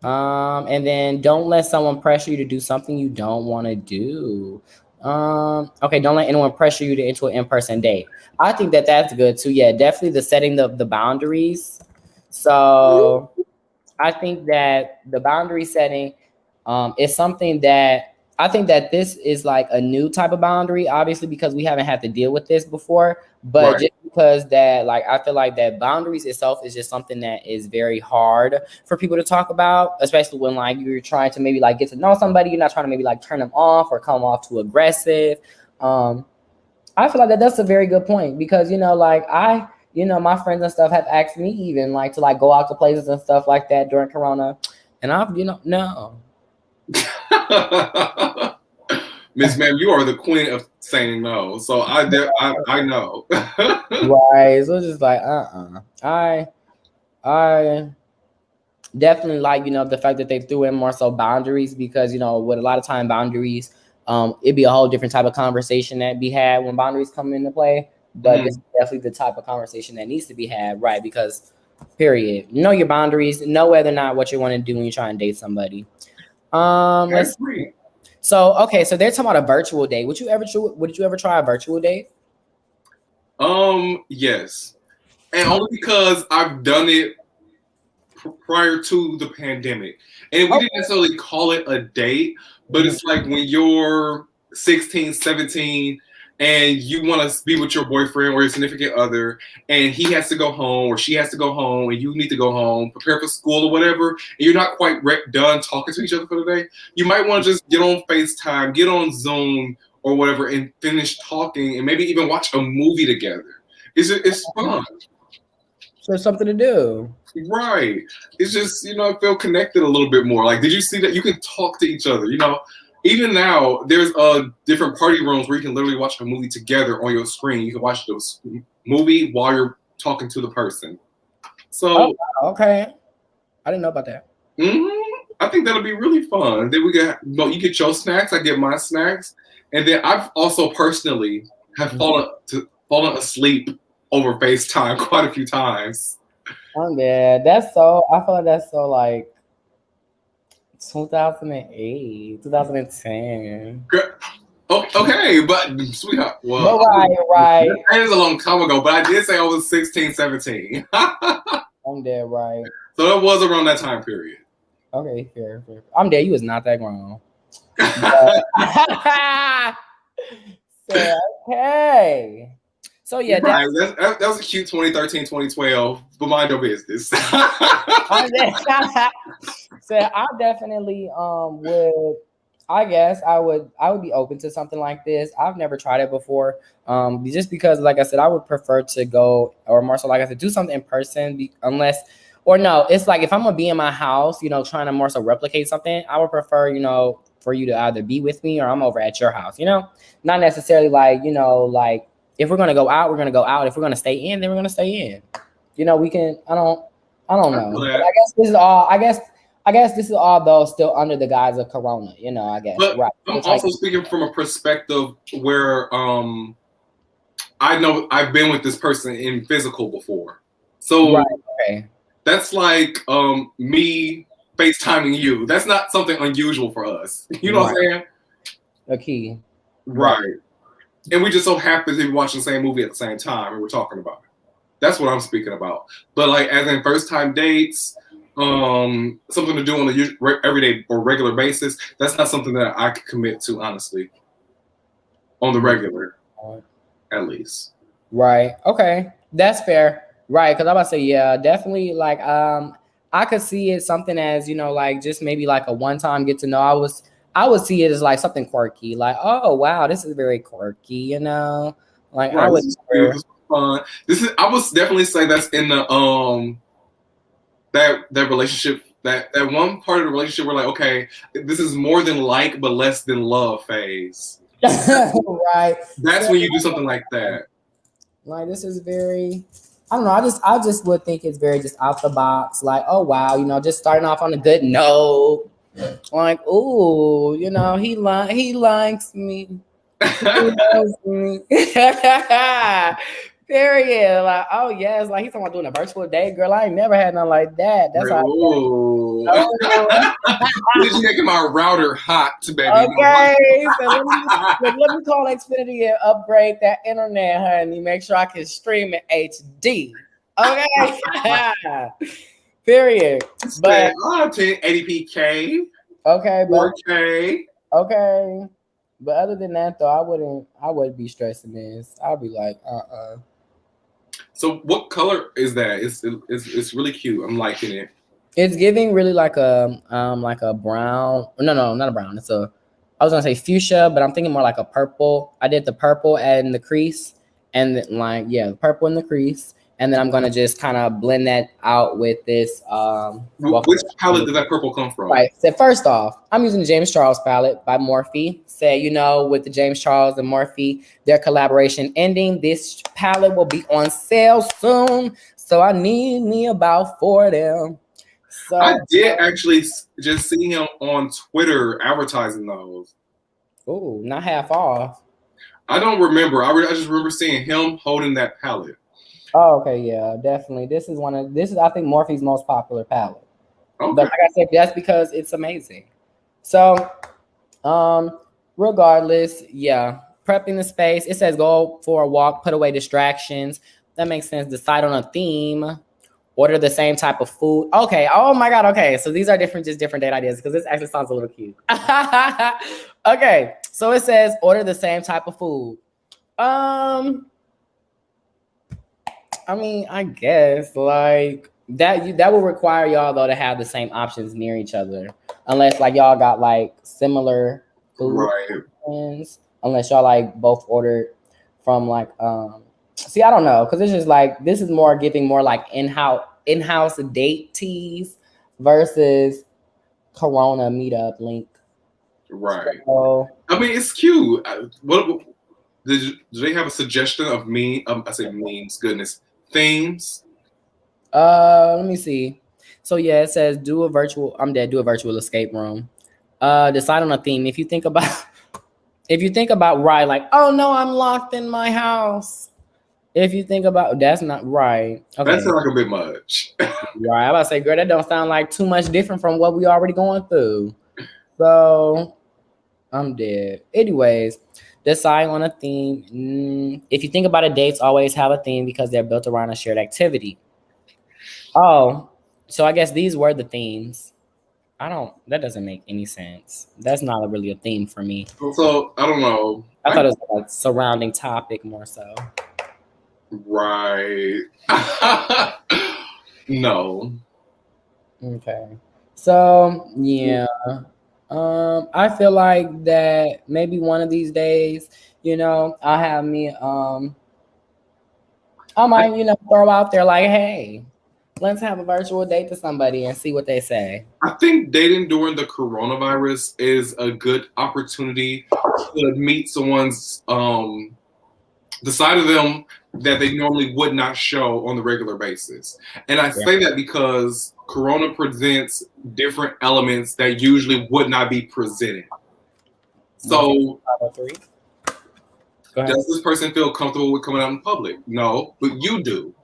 And then don't let someone pressure you to do something you don't want to do. Okay, don't let anyone pressure you into an in-person date. I think that that's good too. Yeah, definitely the setting the boundaries. So I think that the boundary setting is something that I think that this is like a new type of boundary, obviously, because we haven't had to deal with this before. But just because that, like, I feel like that boundaries itself is just something that is very hard for people to talk about, especially when like you're trying to maybe like get to know somebody. You're not trying to maybe like turn them off or come off too aggressive. I feel like that's a very good point because, like my friends and stuff have asked me even like to like go out to places and stuff like that during Corona. And I've, no. Miss Ma'am, you are the queen of saying no. So I know. Right. So it's just like, I definitely like, the fact that they threw in more so boundaries because, with a lot of time boundaries, it'd be a whole different type of conversation that be had when boundaries come into play. But this is definitely the type of conversation that needs to be had, right? Because period. Know your boundaries, know whether or not what you want to do when you try and date somebody. Let's see. So okay, so they're talking about a virtual date. Would you ever try a virtual date? Yes. And only because I've done it prior to the pandemic. And we didn't necessarily call it a date, but it's like when you're 16, 17, and you want to be with your boyfriend or your significant other, and he has to go home or she has to go home, and you need to go home, prepare for school or whatever, and you're not quite done talking to each other for the day, you might want to just get on FaceTime, get on Zoom or whatever, and finish talking, and maybe even watch a movie together. It's fun. So it's something to do. Right. It's just, feel connected a little bit more. Like, did you see that you can talk to each other? Even now, there's different party rooms where you can literally watch a movie together on your screen. You can watch the movie while you're talking to the person. So, okay. I didn't know about that. I think that'll be really fun. Then you get your snacks, I get my snacks. And then I've also personally have fallen asleep over FaceTime quite a few times. Yeah, I feel like that's so like 2008, 2010. Okay, but sweetheart, well, right. That is a long time ago, but I did say I was 16, 17. I'm dead, right. So it was around that time period. Okay, fair. I'm dead. You was not that grown. Okay. So yeah, right. That was a cute 2013, 2012, but mind your business. So I definitely would. I guess I would be open to something like this. I've never tried it before. Just because, like I said, I would prefer to go, or more so, like I said, do something in person. It's like if I'm gonna be in my house, trying to more so replicate something, I would prefer, for you to either be with me or I'm over at your house. Not necessarily like, like if we're gonna go out, we're gonna go out. If we're gonna stay in, then we're gonna stay in. We can. I don't know. But I guess this is all. I guess this is all though still under the guise of Corona. I guess. But right. I'm also speaking from a perspective where I know I've been with this person in physical before, so okay. That's like me FaceTiming you. That's not something unusual for us. You know what I'm saying? A key. Right. And we just so happen to be watching the same movie at the same time and we're talking about it. That's what I'm speaking about. But like as in first time dates, something to do on a everyday or regular basis, that's not something that I could commit to, honestly. On the regular, at least. Right. Okay. That's fair. Right. Because I'm about to say, yeah, definitely. Like, I could see it something as, like just maybe like a one-time get to know. I would see it as like something quirky. Like, oh wow, this is very quirky. Like right. I would. This is fun. I would definitely say that's in the that relationship That one part of the relationship where like, okay, this is more than like but less than love phase. Right. That's when you do something like that. Like this is very, I don't know. I just would think it's very just out the box. Like, oh wow, just starting off on a good note. Like, ooh, he likes me. He loves me. Period. Like, oh yes, like he's talking about doing a virtual date, girl. I ain't never had nothing like that. That's how. Ooh. He's making my router hot, baby. Okay, so let me call Xfinity and upgrade that internet, honey. Make sure I can stream in HD. Okay. Period. But 1080p. Okay, but 4K. Okay. But other than that though, I wouldn't be stressing this. I'll be like, So what color is that? It's really cute. I'm liking it. It's giving really like a brown. No, not a brown. I was gonna say fuchsia, but I'm thinking more like a purple. I did the purple and the crease, and then the purple in the crease, and then I'm gonna just kind of blend that out with this. Which palette did that purple come from? Right. So first off, I'm using the James Charles palette by Morphe. With the James Charles and Morphe, their collaboration ending, this palette will be on sale soon. So I need me about 4 of them. So I did actually just see him on Twitter advertising those. Oh, not half off. I don't remember. I just remember seeing him holding that palette. Oh, okay, yeah, definitely. This is I think Morphe's most popular palette. Okay. But like I said, that's because it's amazing. So, regardless, yeah, prepping the space. It says go for a walk, put away distractions. That makes sense. Decide on a theme. Order the same type of food. Okay. Oh my God. Okay. So these are different date ideas because this actually sounds a little cute. Okay. So it says order the same type of food. I mean, I guess like that will require y'all though to have the same options near each other, unless like y'all got like similar food. Right. Unless y'all like both ordered from like see, I don't know, because it's just like this is more giving more like in-house date teas versus Corona meetup link. Right. So, I mean, it's cute. What do they have a suggestion of I say memes. Goodness, themes. let me see. So yeah, it says do a virtual escape room. Decide on a theme. If you think about right, like, oh no, I'm locked in my house. If you think about that's not right. Okay. That sounds like a bit much. Right. I'm about to say, girl, that don't sound like too much different from what we already going through. So I'm dead. Anyways, decide on a theme. If you think about it, dates always have a theme because they're built around a shared activity. Oh, so I guess these were the themes. That doesn't make any sense. That's not really a theme for me. So I don't know. I thought it was like a surrounding topic more so. Right. No. Okay. So yeah. I feel like that maybe one of these days, I'll have me I might, throw out there like, hey, let's have a virtual date to somebody and see what they say. I think dating during the coronavirus is a good opportunity to meet someone's the side of them that they normally would not show on the regular basis. And I say that because Corona presents different elements that usually would not be presented. So does this person feel comfortable with coming out in public? No, but you do.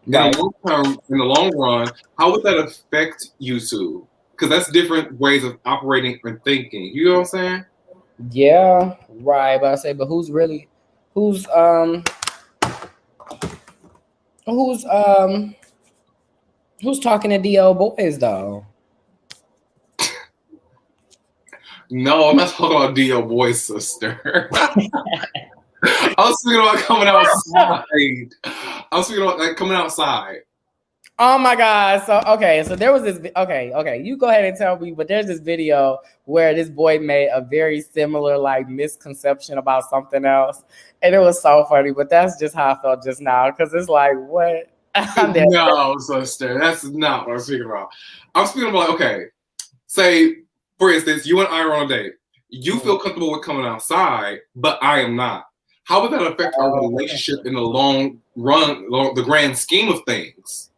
Right. In the long run, how would that affect you two? Because that's different ways of operating and thinking. You know what I'm saying? Yeah, right. But I say, but who's talking to DO boys though? No, I'm not talking about DO boys, sister. I was speaking about coming outside. I was speaking about like coming outside. Oh my God. So there was this, okay. You go ahead and tell me, but there's this video where this boy made a very similar like misconception about something else. And it was so funny, but that's just how I felt just now. Cause it's like, what? I'm dead. No, sister, that's not what I'm speaking about. I'm speaking about, okay, say, for instance, you and I are on a date. You feel comfortable with coming outside, but I am not. How would that affect our relationship in the long run, the grand scheme of things?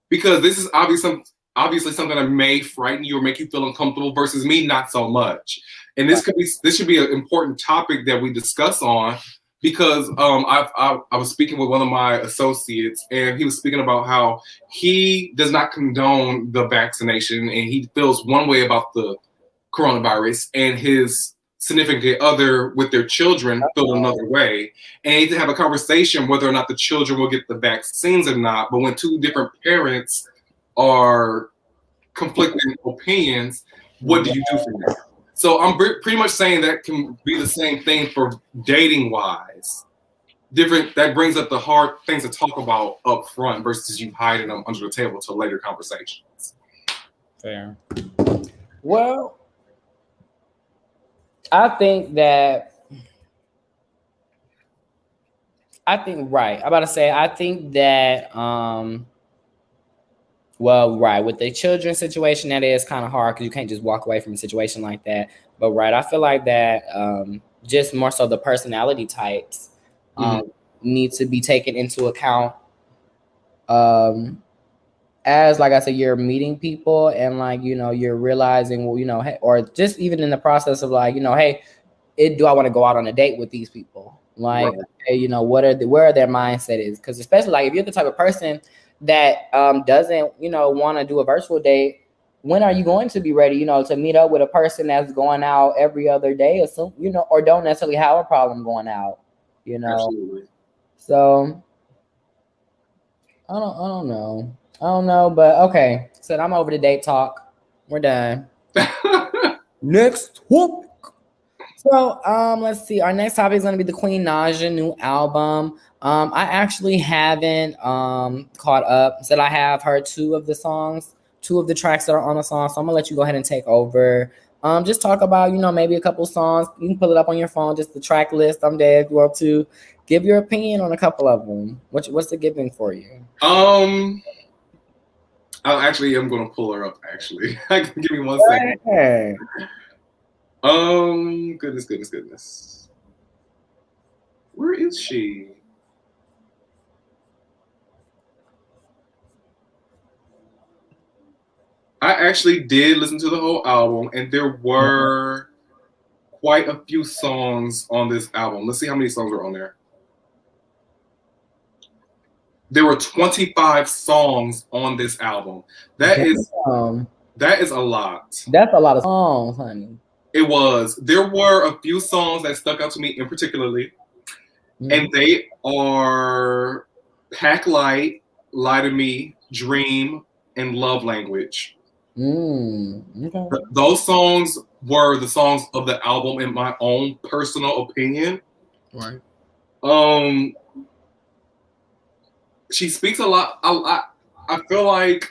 Because this is obviously something that may frighten you or make you feel uncomfortable versus me not so much. And this should be an important topic that we discuss on, because I was speaking with one of my associates, and he was speaking about how he does not condone the vaccination, and he feels one way about the coronavirus, and his significant other with their children feel another way. And need to have a conversation whether or not the children will get the vaccines or not. But when two different parents are conflicting opinions, what do you do from there? So I'm pretty much saying that can be the same thing for dating wise. Different, that brings up the hard things to talk about up front versus you hiding them under the table to later conversations. Fair. Well, I think right. I'm about to say, I think that well, right, with the children situation, that is kind of hard because you can't just walk away from a situation like that. But right, I feel like that just more so the personality types need to be taken into account. As like I said, you're meeting people and like, you know, you're realizing, well, you know, hey, or just even in the process of like, you know, hey, do I want to go out on a date with these people? Like, Right. hey, you know, where their mindset is? Because especially like if you're the type of person that doesn't, you know, want to do a virtual date, when are you going to be ready, you know, to meet up with a person that's going out every other day or some, you know, or don't necessarily have a problem going out, you know? Absolutely. So I don't know, but okay. So I'm over the date talk. We're done. Next whoop. So let's see. Our next topic is gonna be the Queen Naija new album. I actually haven't caught up. Said I have heard two of the tracks that are on the song. So I'm gonna let you go ahead and take over. Just talk about, you know, maybe a couple songs. You can pull it up on your phone, just the track list. I'm there if you want to give your opinion on a couple of them. What's the giving for you? I actually am gonna pull her up. Actually, give me 1 second. Hey. Goodness. Where is she? I actually did listen to the whole album, and there were quite a few songs on this album. Let's see how many songs are on there. There were 25 songs on this album. That is a lot. That's a lot of songs, honey. It was. There were a few songs that stuck out to me in particularly, and they are Pack Light, Lie to Me, Dream, and Love Language. Okay. Those songs were the songs of the album in my own personal opinion. Right. She speaks a lot. I feel like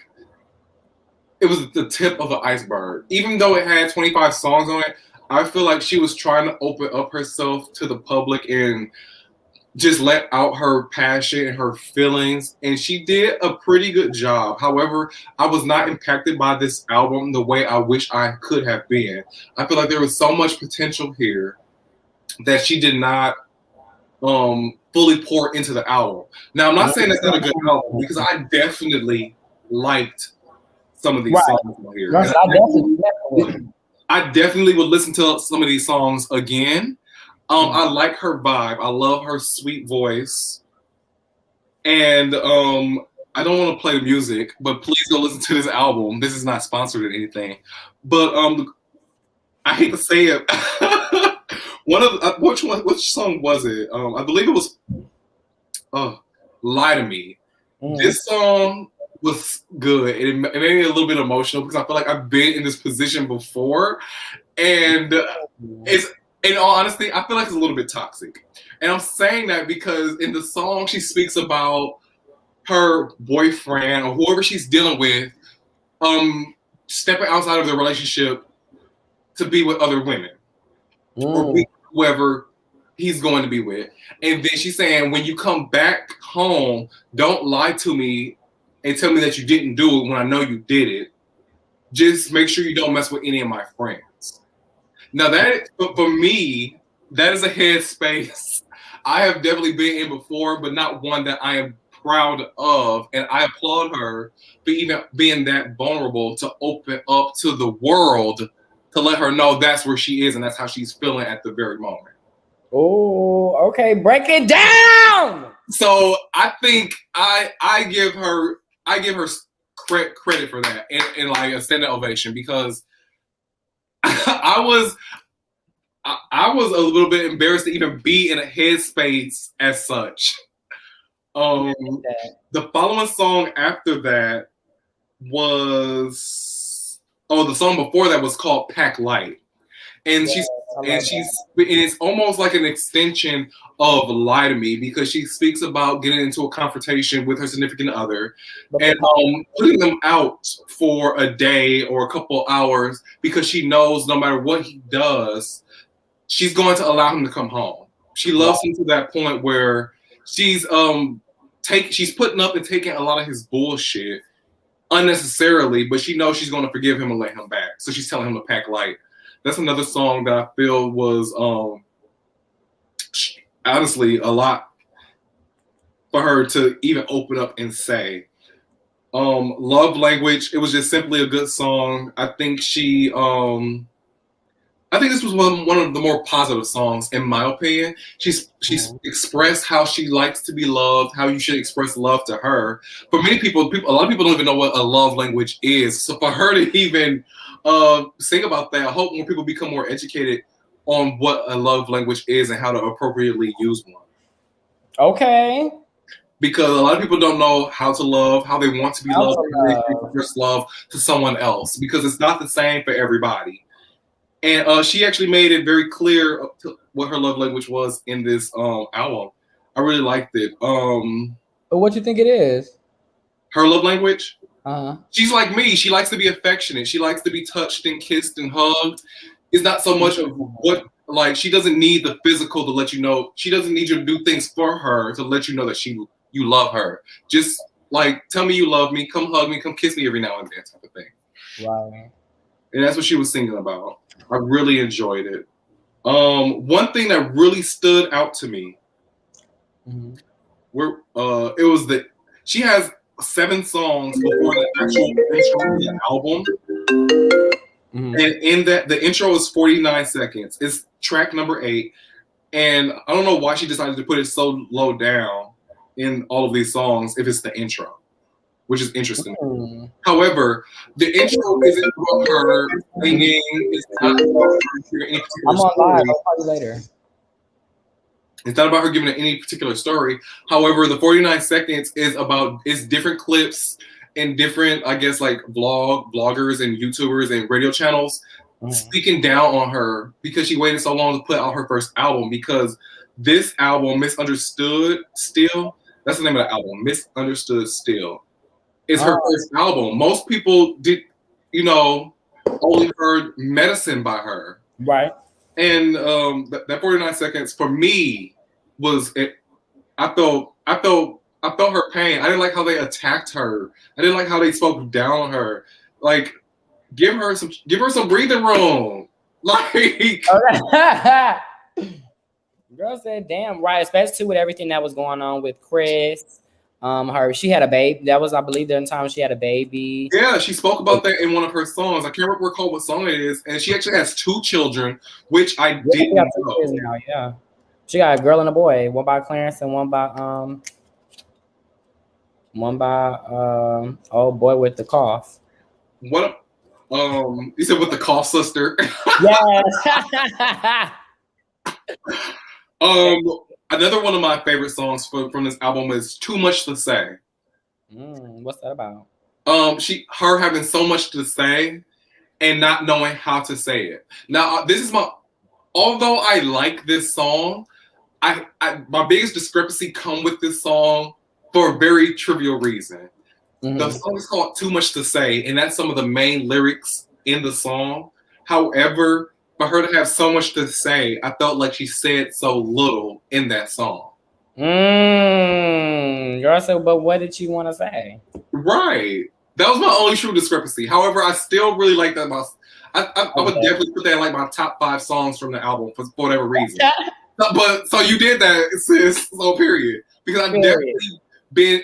it was the tip of the iceberg. Even though it had 25 songs on it, I feel like she was trying to open up herself to the public and just let out her passion and her feelings. And she did a pretty good job. However, I was not impacted by this album the way I wish I could have been. I feel like there was so much potential here that she did not fully pour into the album. Now, I'm not saying that's not a good album, because I definitely liked some of these songs on here. I definitely would listen to some of these songs again. I like her vibe. I love her sweet voice. And I don't want to play the music, but please go listen to this album. This is not sponsored or anything. But I hate to say it. Which song was it? I believe it was Lie to Me. This song was good. It made me a little bit emotional because I feel like I've been in this position before, and in all honesty, I feel like it's a little bit toxic. And I'm saying that because in the song she speaks about her boyfriend or whoever she's dealing with stepping outside of the relationship to be with other women or be whoever he's going to be with. And then she's saying, when you come back home, don't lie to me and tell me that you didn't do it when I know you did it. Just make sure you don't mess with any of my friends. Now that, for me, that is a headspace I have definitely been in before, but not one that I am proud of. And I applaud her for even being that vulnerable to open up to the world, to let her know that's where she is and that's how she's feeling at the very moment. Oh, okay, break it down. So I think I give her credit for that and like a standing ovation, because I was a little bit embarrassed to even be in a headspace as such. The following song after that was the song before that was called Pack Light. And it's almost like an extension of Lie to Me, because she speaks about getting into a confrontation with her significant other and putting them out for a day or a couple hours, because she knows no matter what he does, she's going to allow him to come home. She loves him to that point where she's putting up and taking a lot of his bullshit unnecessarily, but she knows she's going to forgive him and let him back. So she's telling him to pack light. That's another song that I feel was honestly a lot for her to even open up and say. Love Language, it was just simply a good song. I think this was one of the more positive songs, in my opinion. She's expressed how she likes to be loved, how you should express love to her. For many people, a lot of people don't even know what a love language is. So for her to even sing about that, I hope more people become more educated on what a love language is and how to appropriately use one. Okay. Because a lot of people don't know how to love, how they want to be loved, how they express love to someone else, because it's not the same for everybody. And she actually made it very clear what her love language was in this album. I really liked it. But what you think it is? Her love language? Uh-huh. She's like me. She likes to be affectionate. She likes to be touched and kissed and hugged. It's not so much of what, like, she doesn't need the physical to let you know. She doesn't need you to do things for her to let you know that you love her. Just like, tell me you love me. Come hug me. Come kiss me every now and then, type of thing. Right. And that's what she was singing about. I really enjoyed it. One thing that really stood out to me, it was that she has 7 songs before the actual intro of the album. And in that, the intro is 49 seconds. It's track number 8. And I don't know why she decided to put it so low down in all of these songs if it's the intro, which is interesting. However, the intro isn't about her singing. It's not about her giving any particular I'm on live. story. I'll call you later. It's not about her giving any particular story. However, the 49 seconds is different clips and different, I guess, like bloggers and YouTubers and radio channels speaking down on her because she waited so long to put out her first album. Because this album, Misunderstood Still, that's the name of the album, Misunderstood Still. It's her first album. Most people only heard Medicine by her. Right. And that 49 seconds for me was it. I felt her pain. I didn't like how they attacked her. I didn't like how they spoke down on her. Like, give her some breathing room. Like, girl said, "Damn right," especially with everything that was going on with Chris. She had a baby. That was, I believe, the time she had a baby. Yeah, she spoke about that in one of her songs. I can't recall what song it is. And she actually has 2 children, which I didn't know. Now, yeah. She got a girl and a boy. One by Clarence and one by old boy with the cough. What? You said with the cough sister. Yes. Another one of my favorite songs from this album is Too Much to Say. What's that about? Her having so much to say and not knowing how to say it. Now, although I like this song, my biggest discrepancy come with this song for a very trivial reason. The song is called Too Much to Say, and that's some of the main lyrics in the song. However, for her to have so much to say, I felt like she said so little in that song. Girl said, but what did she want to say? Right. That was my only true discrepancy. However, I still really like that. I would definitely put that in like my top 5 songs from the album for whatever reason. But so you did that, sis. So period. Because I've definitely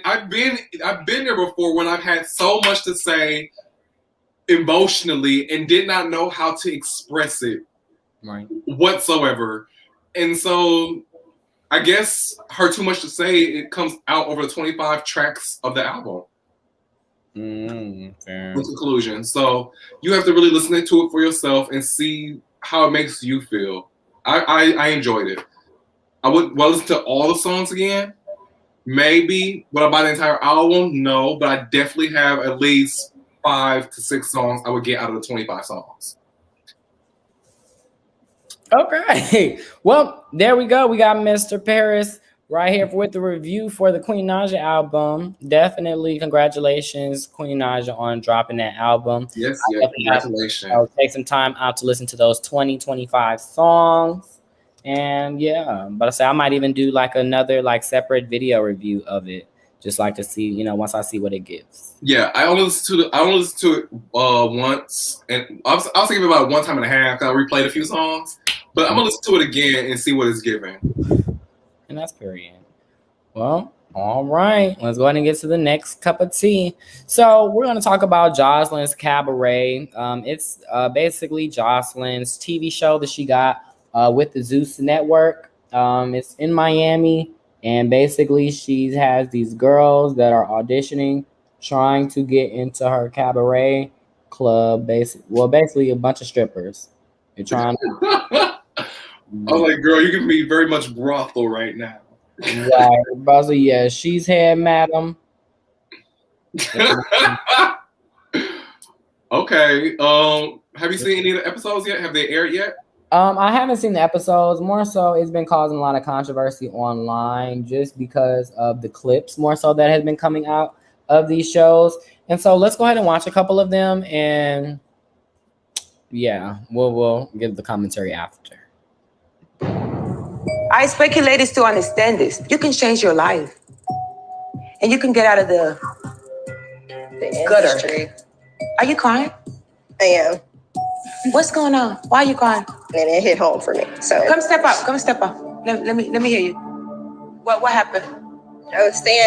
I've been there before when I've had so much to say emotionally and did not know how to express it whatsoever. And so I guess her too much to say, it comes out over the 25 tracks of the album. In conclusion. So you have to really listen to it for yourself and see how it makes you feel. I enjoyed it. I would listen to all the songs again. Maybe. Would I buy the entire album? No, but I definitely have at least 5 to 6 songs I would get out of the 25 songs. Okay. Well, there we go. We got Mr. Paris right here with the review for the Queen Naija album. Definitely congratulations, Queen Naija, on dropping that album. Yes, congratulations. I'll take some time out to listen to those 25 songs. And yeah, but I say I might even do like another like separate video review of it, just like to see, you know, once I see what it gives. Yeah, I only listened to it once, and I was thinking about it 1.5 times. I replayed a few songs, but I'm gonna listen to it again and see what it's giving. And that's period. Well, all right, let's go ahead and get to the next cup of tea. So we're gonna talk about Jocelyn's Cabaret. It's basically Jocelyn's TV show that she got with the Zeus Network. It's in Miami, and basically she has these girls that are auditioning, trying to get into her cabaret club. Basically a bunch of strippers. You're trying to. I'm like, girl, you give me very much brothel right now. Right, Buzzer. Yeah, she's here, madam. Okay. Have you seen any of the episodes yet? Have they aired yet? I haven't seen the episodes. More so, it's been causing a lot of controversy online just because of the clips, more so, that has been coming out of these shows. And so let's go ahead and watch a couple of them, and yeah, we'll give the commentary after. I expect you ladies to understand this. You can change your life, and you can get out of the gutter. Are you crying? I am. What's going on? Why are you crying? And it hit home for me. So come step up. Come step up. Let me hear you. What happened? I was saying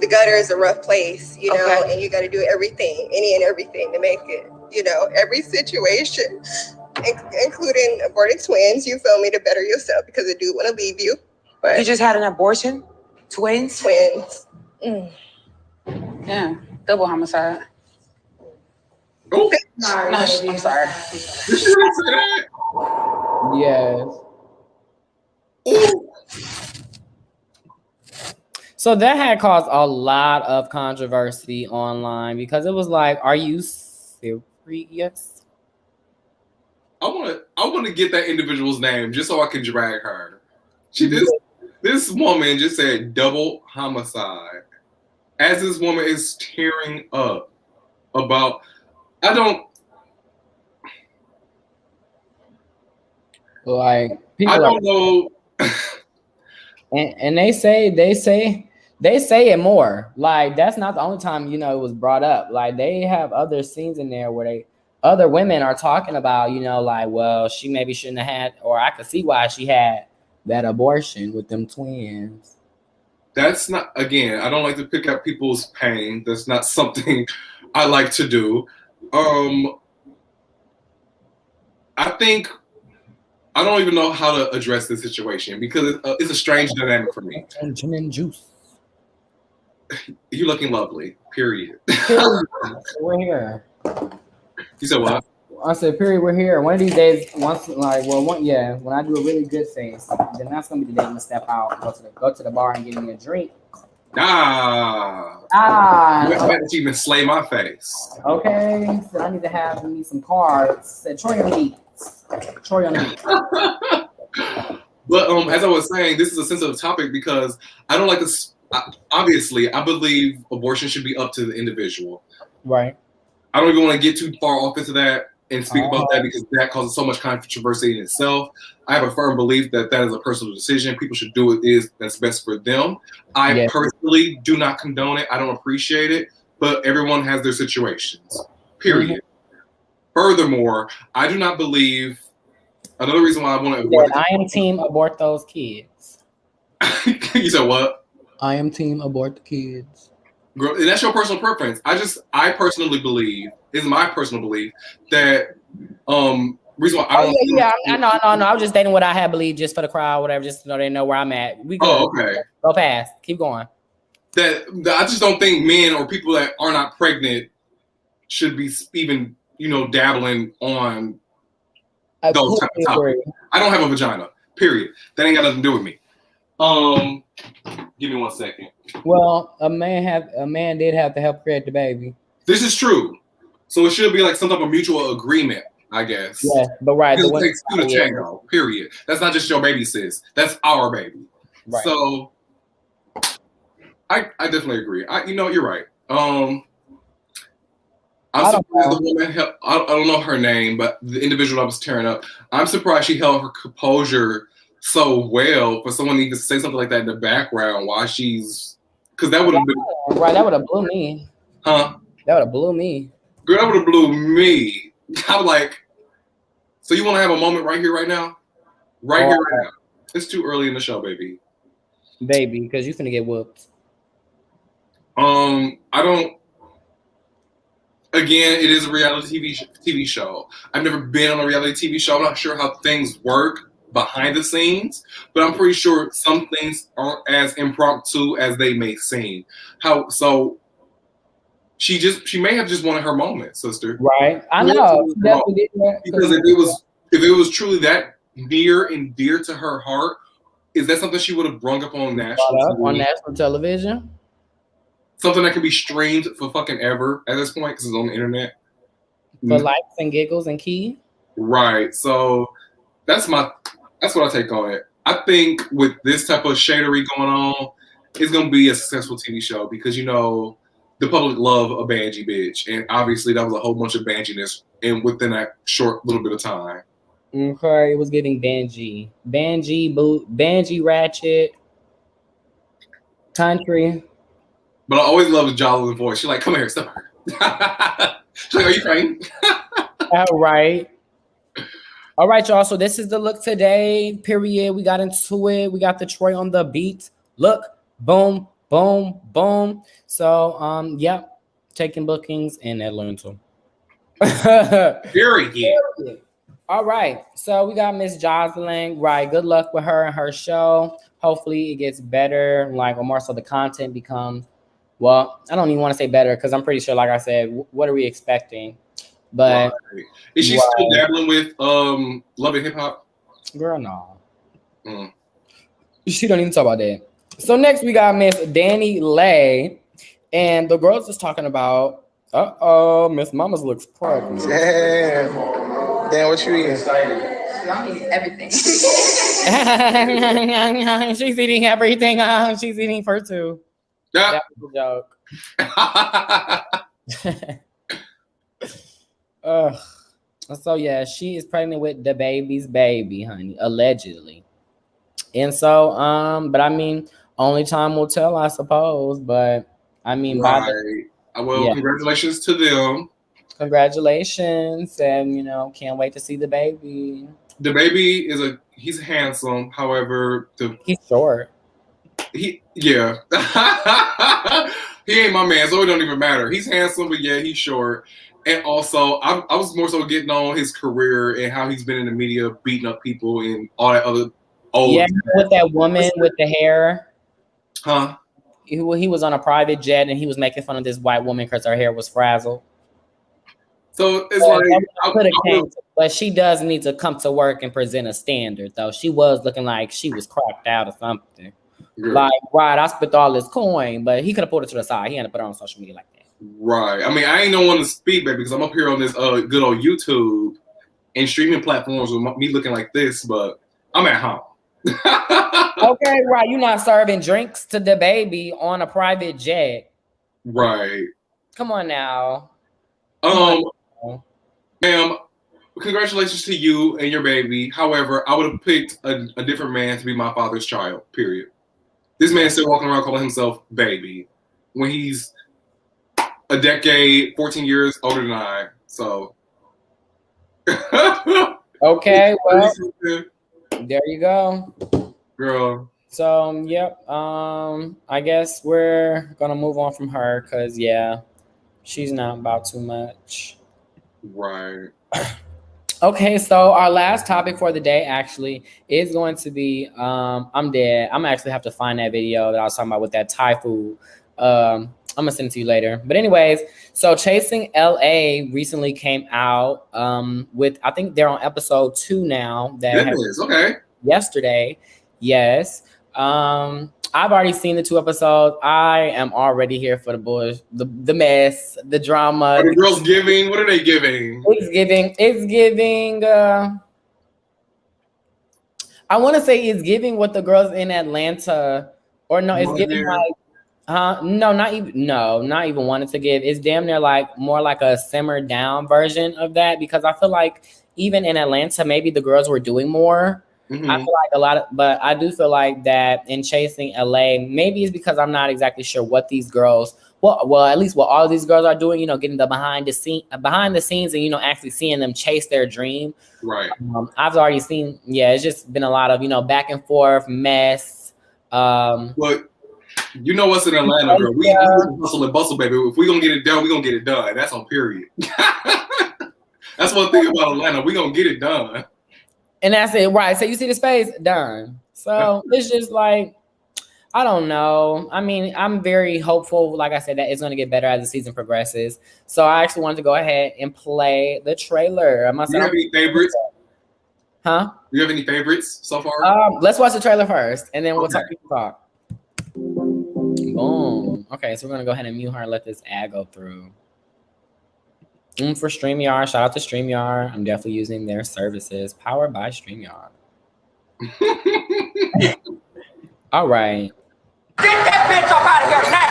the gutter is a rough place, you know, and you got to do everything, any and everything to make it, you know, every situation, including aborted twins. You feel me, to better yourself because a dude want to leave you. But you just had an abortion? Twins? Twins. Yeah, double homicide. Oh, no, I'm sorry. Did you really say that? Yes. So that had caused a lot of controversy online because it was like, are you serious? I want to get that individual's name just so I can drag her. This woman just said double homicide. As this woman is tearing up about, I don't know. And they say it more. Like, that's not the only time, you know, it was brought up. Like, they have other scenes in there where other women are talking about, you know, like, well, she maybe shouldn't have had, or I could see why she had that abortion with them twins. That's not, again, I don't like to pick up people's pain. That's not something I like to do. I think I don't even know how to address this situation because it's a strange dynamic for me. Gin and juice. You're looking lovely. Period. We're here. You said what? I said, period. We're here. One of these days, when I do a really good face, then that's gonna be the day I'm gonna step out, go to the bar and get me a drink. You haven't even slay my face. Okay, so I need to have me some cards. Said Troy.OnTheBeat. But as I was saying, this is a sensitive topic because I don't like this. Obviously, I believe abortion should be up to the individual. Right. I don't even want to get too far off into that. and speak about that because that causes so much controversy in itself. I have a firm belief that that is a personal decision. People should do what is that's best for them. I personally do not condone it. I don't appreciate it, but everyone has their situations. Period. Furthermore, I do not believe. Another reason why I want to avoid. I am team abort those kids. You said what? I am team abort the kids. Girl, and that's your personal preference. I personally believe, is my personal belief, that reason why I don't I know. I was just stating what I had believed just for the crowd, whatever, just so they know where I'm at. We go. Okay. Go past. Keep going. That I just don't think men or people that are not pregnant should be even, dabbling on those type of topics. I don't have a vagina. Period. That ain't got nothing to do with me. Give me 1 second. Well, a man did have to help create the baby. This is true. So it should be like some type of mutual agreement, I guess. Yeah, but right. It takes two to tango, period. That's not just your baby, sis. That's our baby. Right. So I definitely agree. You're right. I'm surprised the woman I don't know her name, but the individual I was tearing up, I'm surprised she held her composure so well for someone to even say something like that in the background while she's, because that would have been right. That would have blew me. Huh? That would have blew me. Girl, that would have blew me. I'm like, so you want to have a moment right here, right now? Right here, right now. It's too early in the show, baby. Baby, because you finna get whooped. I don't. Again, it is a reality TV show. I've never been on a reality TV show. I'm not sure how things work behind the scenes, but I'm pretty sure some things aren't as impromptu as they may seem. She may have just wanted her moment, sister. Right. I know. Because if it was truly that near and dear to her heart, is that something she would have brung up on national television? Something that can be streamed for fucking ever at this point because it's on the internet. For likes and giggles and key. Right. So that's what I take on it. I think with this type of shadery going on, it's gonna be a successful TV show because the public love a bangy bitch, and obviously that was a whole bunch of banginess and within that short little bit of time. Okay, it was getting bangy, ratchet, country. But I always love the Jolly's voice. She's like, "Come here, stop her." She's like, "Are you crying?" All right, y'all. So this is the look today. Period. We got into it. We got the Troy on the beat. Look, boom, boom, boom. So, taking bookings in Atlanta. Period. All right. So we got Miss Jocelyn. Right. Good luck with her and her show. Hopefully it gets better. Or more so the content becomes. Well, I don't even want to say better because I'm pretty sure, like I said, what are we expecting? But is she still dabbling with Love and Hip Hop? Girl, no. She don't even talk about that. So next we got Miss Danny Lay, and the girls is talking about Miss Mamas looks pregnant. Damn, what you eating? I'm eating everything. She's eating everything. She's eating for two. That was a joke. So yeah, she is pregnant with the baby's baby, honey, allegedly. And so, but I mean, only time will tell, I suppose. But I mean, congratulations to them. Congratulations, and can't wait to see the baby. The baby he's handsome. However, he's short. He ain't my man, so it don't even matter. He's handsome, but yeah, he's short. And also, I was more so getting on his career and how he's been in the media, beating up people and all that other old. Yeah, with that woman with the hair. Huh? He was on a private jet and he was making fun of this white woman because her hair was frazzled. So it's but she does need to come to work and present a standard, though. She was looking like she was cracked out or something. Right, I spent all this coin, but he could have pulled it to the side. He had to put it on social media like that. Right. I mean, I ain't no one to speak, baby, because I'm up here on this good old YouTube and streaming platforms with me looking like this, but I'm at home. Okay, right. You're not serving drinks to the baby on a private jet. Right. Come on now. Ma'am, congratulations to you and your baby. However, I would have picked a different man to be my father's child, period. This man's still walking around calling himself baby when he's a decade, 14 years older than I. So. Okay, well, there you go. Girl. So, yep. I guess we're going to move on from her because, yeah, she's not about too much. Right. Okay, so our last topic for the day actually is going to be I'm dead. I'm actually have to find that video that I was talking about with that Thai food. I'm gonna send it to you later. But anyways, so Chasing LA recently came out with, I think they're on episode 2 now. That is okay. Yesterday, yes. I've already seen the 2 episodes. I am already here for the bush, the mess, the drama. Are the girls giving? What are they giving? It's giving. I want to say it's giving what the girls in Atlanta, or no, it's giving like, no, not even wanting to give. It's damn near like more like a simmered down version of that, because I feel like even in Atlanta, maybe the girls were doing more. Mm-hmm. I feel like but I do feel like that in Chasing LA, maybe it's because I'm not exactly sure what these girls, well, at least what all of these girls are doing, getting the behind the scenes and, actually seeing them chase their dream. Right. I've already seen, it's just been a lot of, back and forth mess. Well, you know what's in Atlanta, girl. We hustle and bustle, baby. If we gonna get it done, we gonna get it done. That's on period. That's one thing about Atlanta. We gonna get it done. And that's it, right? So you see this face, done. So it's just like, I don't know. I mean, I'm very hopeful, like I said, that it's going to get better as the season progresses. So I actually wanted to go ahead and play the trailer. Do you have any favorites? Huh? Do you have any favorites so far? Let's watch the trailer first, and then we'll talk. Boom. Okay, so we're going to go ahead and mute her and let this ad go through. For StreamYard, shout out to StreamYard. I'm definitely using their services, powered by StreamYard. All right. Get that bitch up out of here now!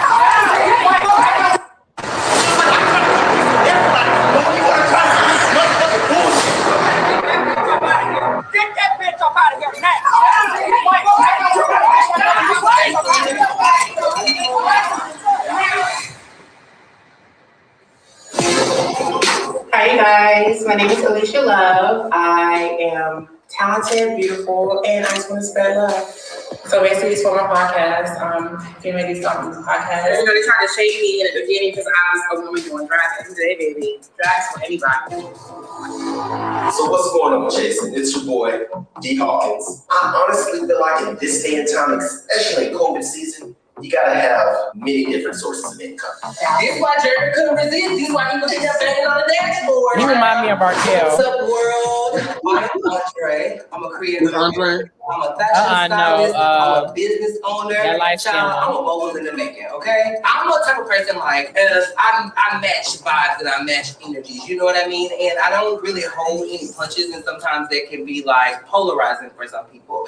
Get that bitch up out of here now! Hi guys, my name is Alicia Love. I am talented, beautiful, and I just want to spread love. So basically, it's for my podcast. Getting ready to start this podcast. They tried to shade me in the beginning because I was a woman doing drag. Today, baby, drag's for anybody. So what's going on, Jason? It's your boy, D. Hawkins. I honestly feel like in this day and time, especially in COVID season, you gotta have many different sources of income. This is why Jeremy couldn't resist. This is why he was here banging on the dashboard. You remind me of Raquel. What's up, world? I'm Andre. I'm a creator. Andre? I'm a fashion stylist. I'm a business owner. I'm a mogul in the making, okay? I'm a type of person like, I match vibes and I match energies, you know what I mean? And I don't really hold any punches, and sometimes they can be like polarizing for some people.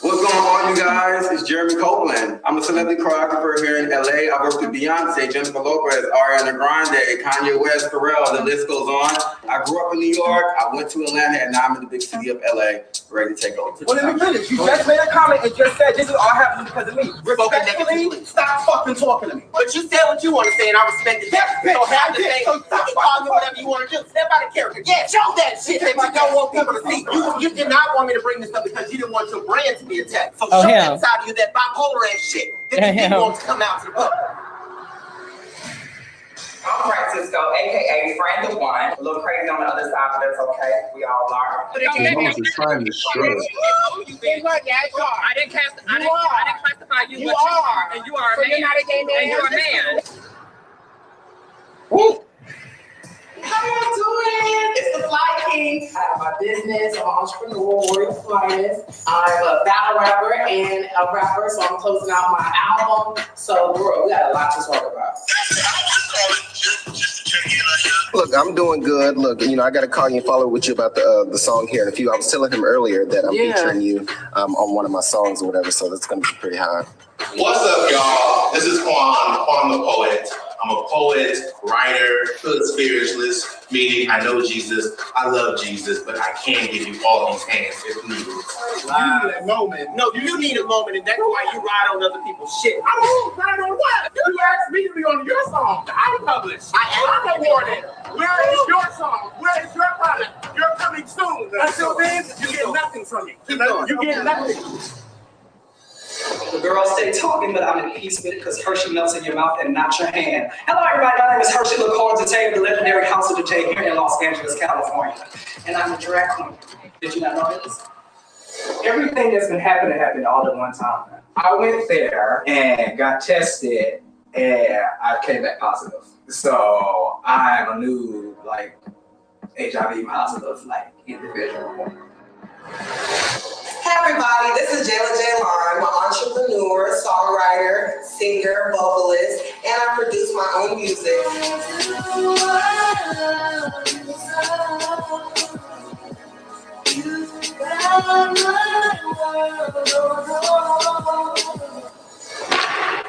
What's going on, you guys? It's Jeremy Copeland. I'm a celebrity choreographer here in LA. I work with Beyonce, Jennifer Lopez, Ariana Grande, Kanye West, Pharrell, the list goes on. I grew up in New York, I went to Atlanta, and now I'm in the big city of LA, ready to take over. Well, let me finish. You just made a comment and just said this is all happening because of me. Respectfully, stop fucking talking to me. But you said what you want to say, and I respect it. So have to say, so call me whatever you want to do. Step out of character. Yeah, show that shit that you don't want people to see. You did not want me to bring this up because you didn't want your brand to be attacked. So show that side of you, that bipolar ass shit that you didn't want to come out to the public. I'm Francisco, aka Friend the One. A little crazy on the other side, but that's okay. We all are. Trying to show. I didn't classify you. You are. And you are a man. You're not a gay man. And you're a man. Woo. How y'all doing? It's the Fly King. I have my business. I'm an entrepreneur, Warrior Flyness. I'm a battle rapper and a rapper, so I'm closing out my album. So, bro, we got a lot to talk about. Look, I'm doing good. Look, I got to call you and follow with you about the song here in a few. I was telling him earlier that I'm featuring you on one of my songs or whatever, so that's going to be pretty high. What's up, y'all? This is Quan the Poet. I'm a poet, writer, spiritualist, meaning I know Jesus, I love Jesus, but I can give you all these hands if needed. You need a moment. No, you need a moment, and that's why you ride on other people's shit. I don't ride on what? You asked me to be on your song. I'm published. I'm awarded. Where is your song? Where is your product? You're coming soon. Until then, you get nothing from me. You get nothing. The girls stay talking, but I'm in peace with it because Hershey melts in your mouth and not your hand. Hello, everybody. My name is Hershey LaCour Entertainer, the legendary house of the J here in Los Angeles, California. And I'm a drag queen. Did you not know this? Everything that's been happening happened all at one time. I went there and got tested, and I came back positive. So I'm a new, HIV positive, individual. Hey everybody, this is Jayla J. Lime. I'm an entrepreneur, songwriter, singer, vocalist, and I produce my own music.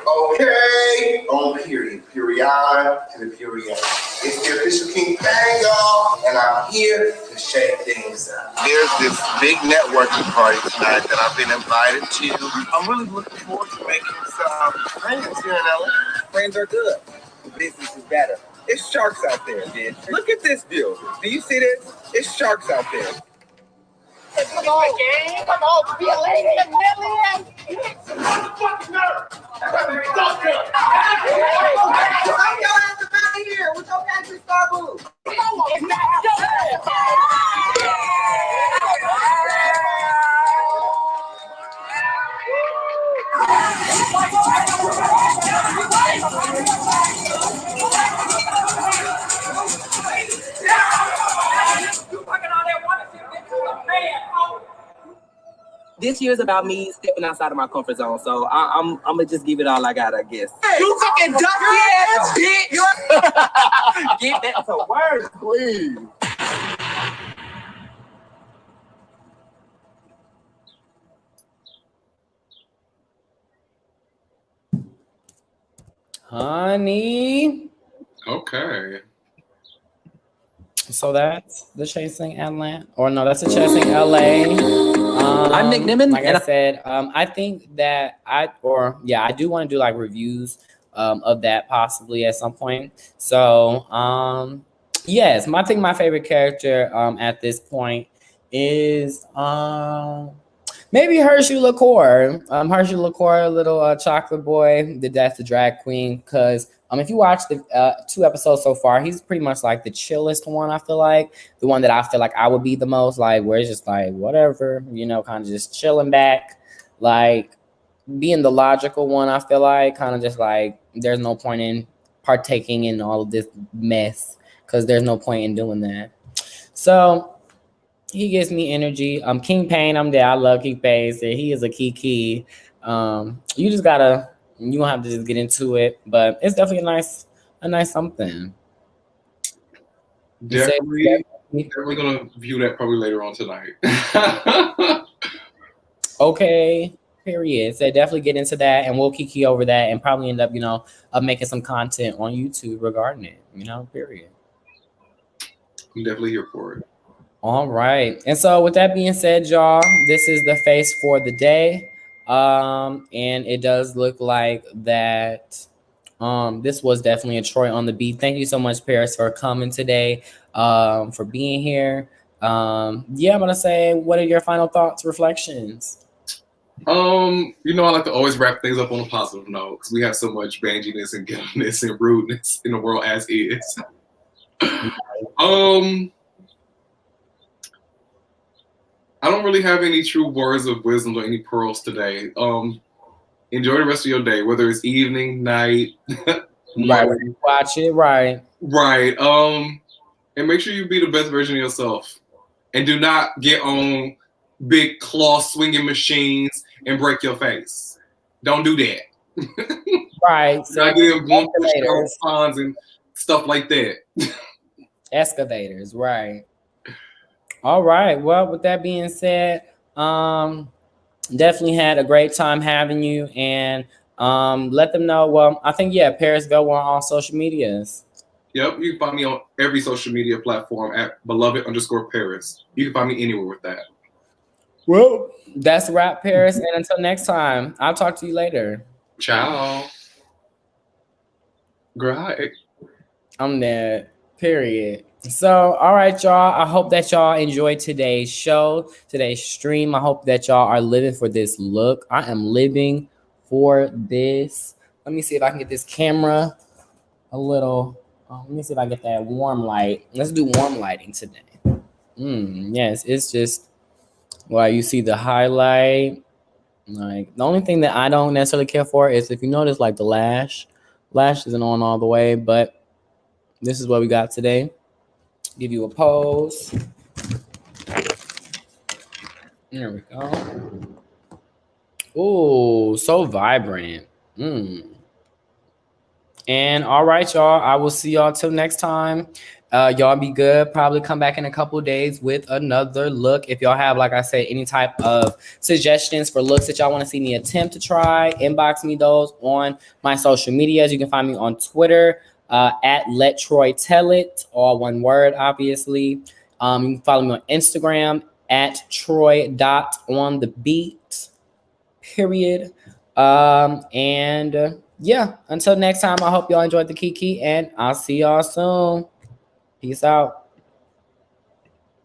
Okay, on period, period to the period. It's the official King Bang, y'all, and I'm here to shake things up. There's this big networking party tonight that I've been invited to. I'm really looking forward to making some friends here in LA. Friends are good. The business is better. It's sharks out there, bitch. Look at this building. Do you see this? It's sharks out there. Come on, gang. Come on, be a lady and million. It's a motherfucking nerve. That's what I'm doing. I'm your ass up out of here with your factory star boo. This year's about me stepping outside of my comfort zone, so I'm gonna just give it all I got, I guess. You fucking ducky ass bitch! Get that to work, please. Honey. Okay. So that's the Chasing Atlanta, or no, that's the Chasing LA. I'm Nick Nimmin. Like I said, I think that I do want to do reviews of that possibly at some point. So yes, I think my favorite character at this point is maybe Hershey LaCour. Hershey LaCour, little chocolate boy, that's the drag queen. Because if you watch the 2 episodes so far, he's pretty much the chillest one, I feel like. The one that I feel like I would be the most, where it's just whatever, kind of just chilling back. Being the logical one, I feel like. Kind of just there's no point in partaking in all of this mess. Because there's no point in doing that. So he gives me energy. King Pain, I'm there. I love King Pain. So he is a key. You just gotta, you don't have to just get into it, but it's definitely a nice something. Definitely gonna view that probably later on tonight. Okay, period. So definitely get into that, and we'll kiki over that, and probably end up, making some content on YouTube regarding it. Period. I'm definitely here for it. All right. And so with that being said, y'all, this is the face for the day. And it does look like that this was definitely a Troy on the beat. Thank you so much, Paris, for coming today, for being here. I'm gonna say, what are your final thoughts, reflections? I like to always wrap things up on a positive note because we have so much banginess and ghettoness and rudeness in the world as is. I don't really have any true words of wisdom or any pearls today. Enjoy the rest of your day, whether it's evening, night, right. Watch it, right. Right. And make sure you be the best version of yourself. And do not get on big claw swinging machines and break your face. Don't do that. Right. So not getting one push and stuff like that. Excavators, right. All right. Well, with that being said, definitely had a great time having you. And Let them know. Well, I think Paris Go on all social medias. Yep, you can find me on every social media platform at beloved_Paris. You can find me anywhere with that. Well, that's a wrap, Paris. And until next time, I'll talk to you later. Ciao. Great. I'm dead. Period. So, all right, y'all. I hope that y'all enjoyed today's show, today's stream. I hope that y'all are living for this look. I am living for this. Let me see if I can get this camera a little. Let me see if I get that warm light. Let's do warm lighting today. Yes, it's just you see the highlight. Like the only thing that I don't necessarily care for is if you notice like the lash isn't on all the way, but this is what we got today. Give you a pose. There we go. Ooh, so vibrant. And all right, y'all. I will see y'all till next time. Y'all be good. Probably come back in a couple days with another look. If y'all have, like I said, any type of suggestions for looks that y'all want to see me attempt to try, inbox me those on my social medias. You can find me on Twitter at Let Troy Tell It, all one word, obviously. You can follow me on Instagram at Troy.OnTheBeat, period. Until next time, I hope y'all enjoyed the Kiki, and I'll see y'all soon. Peace out.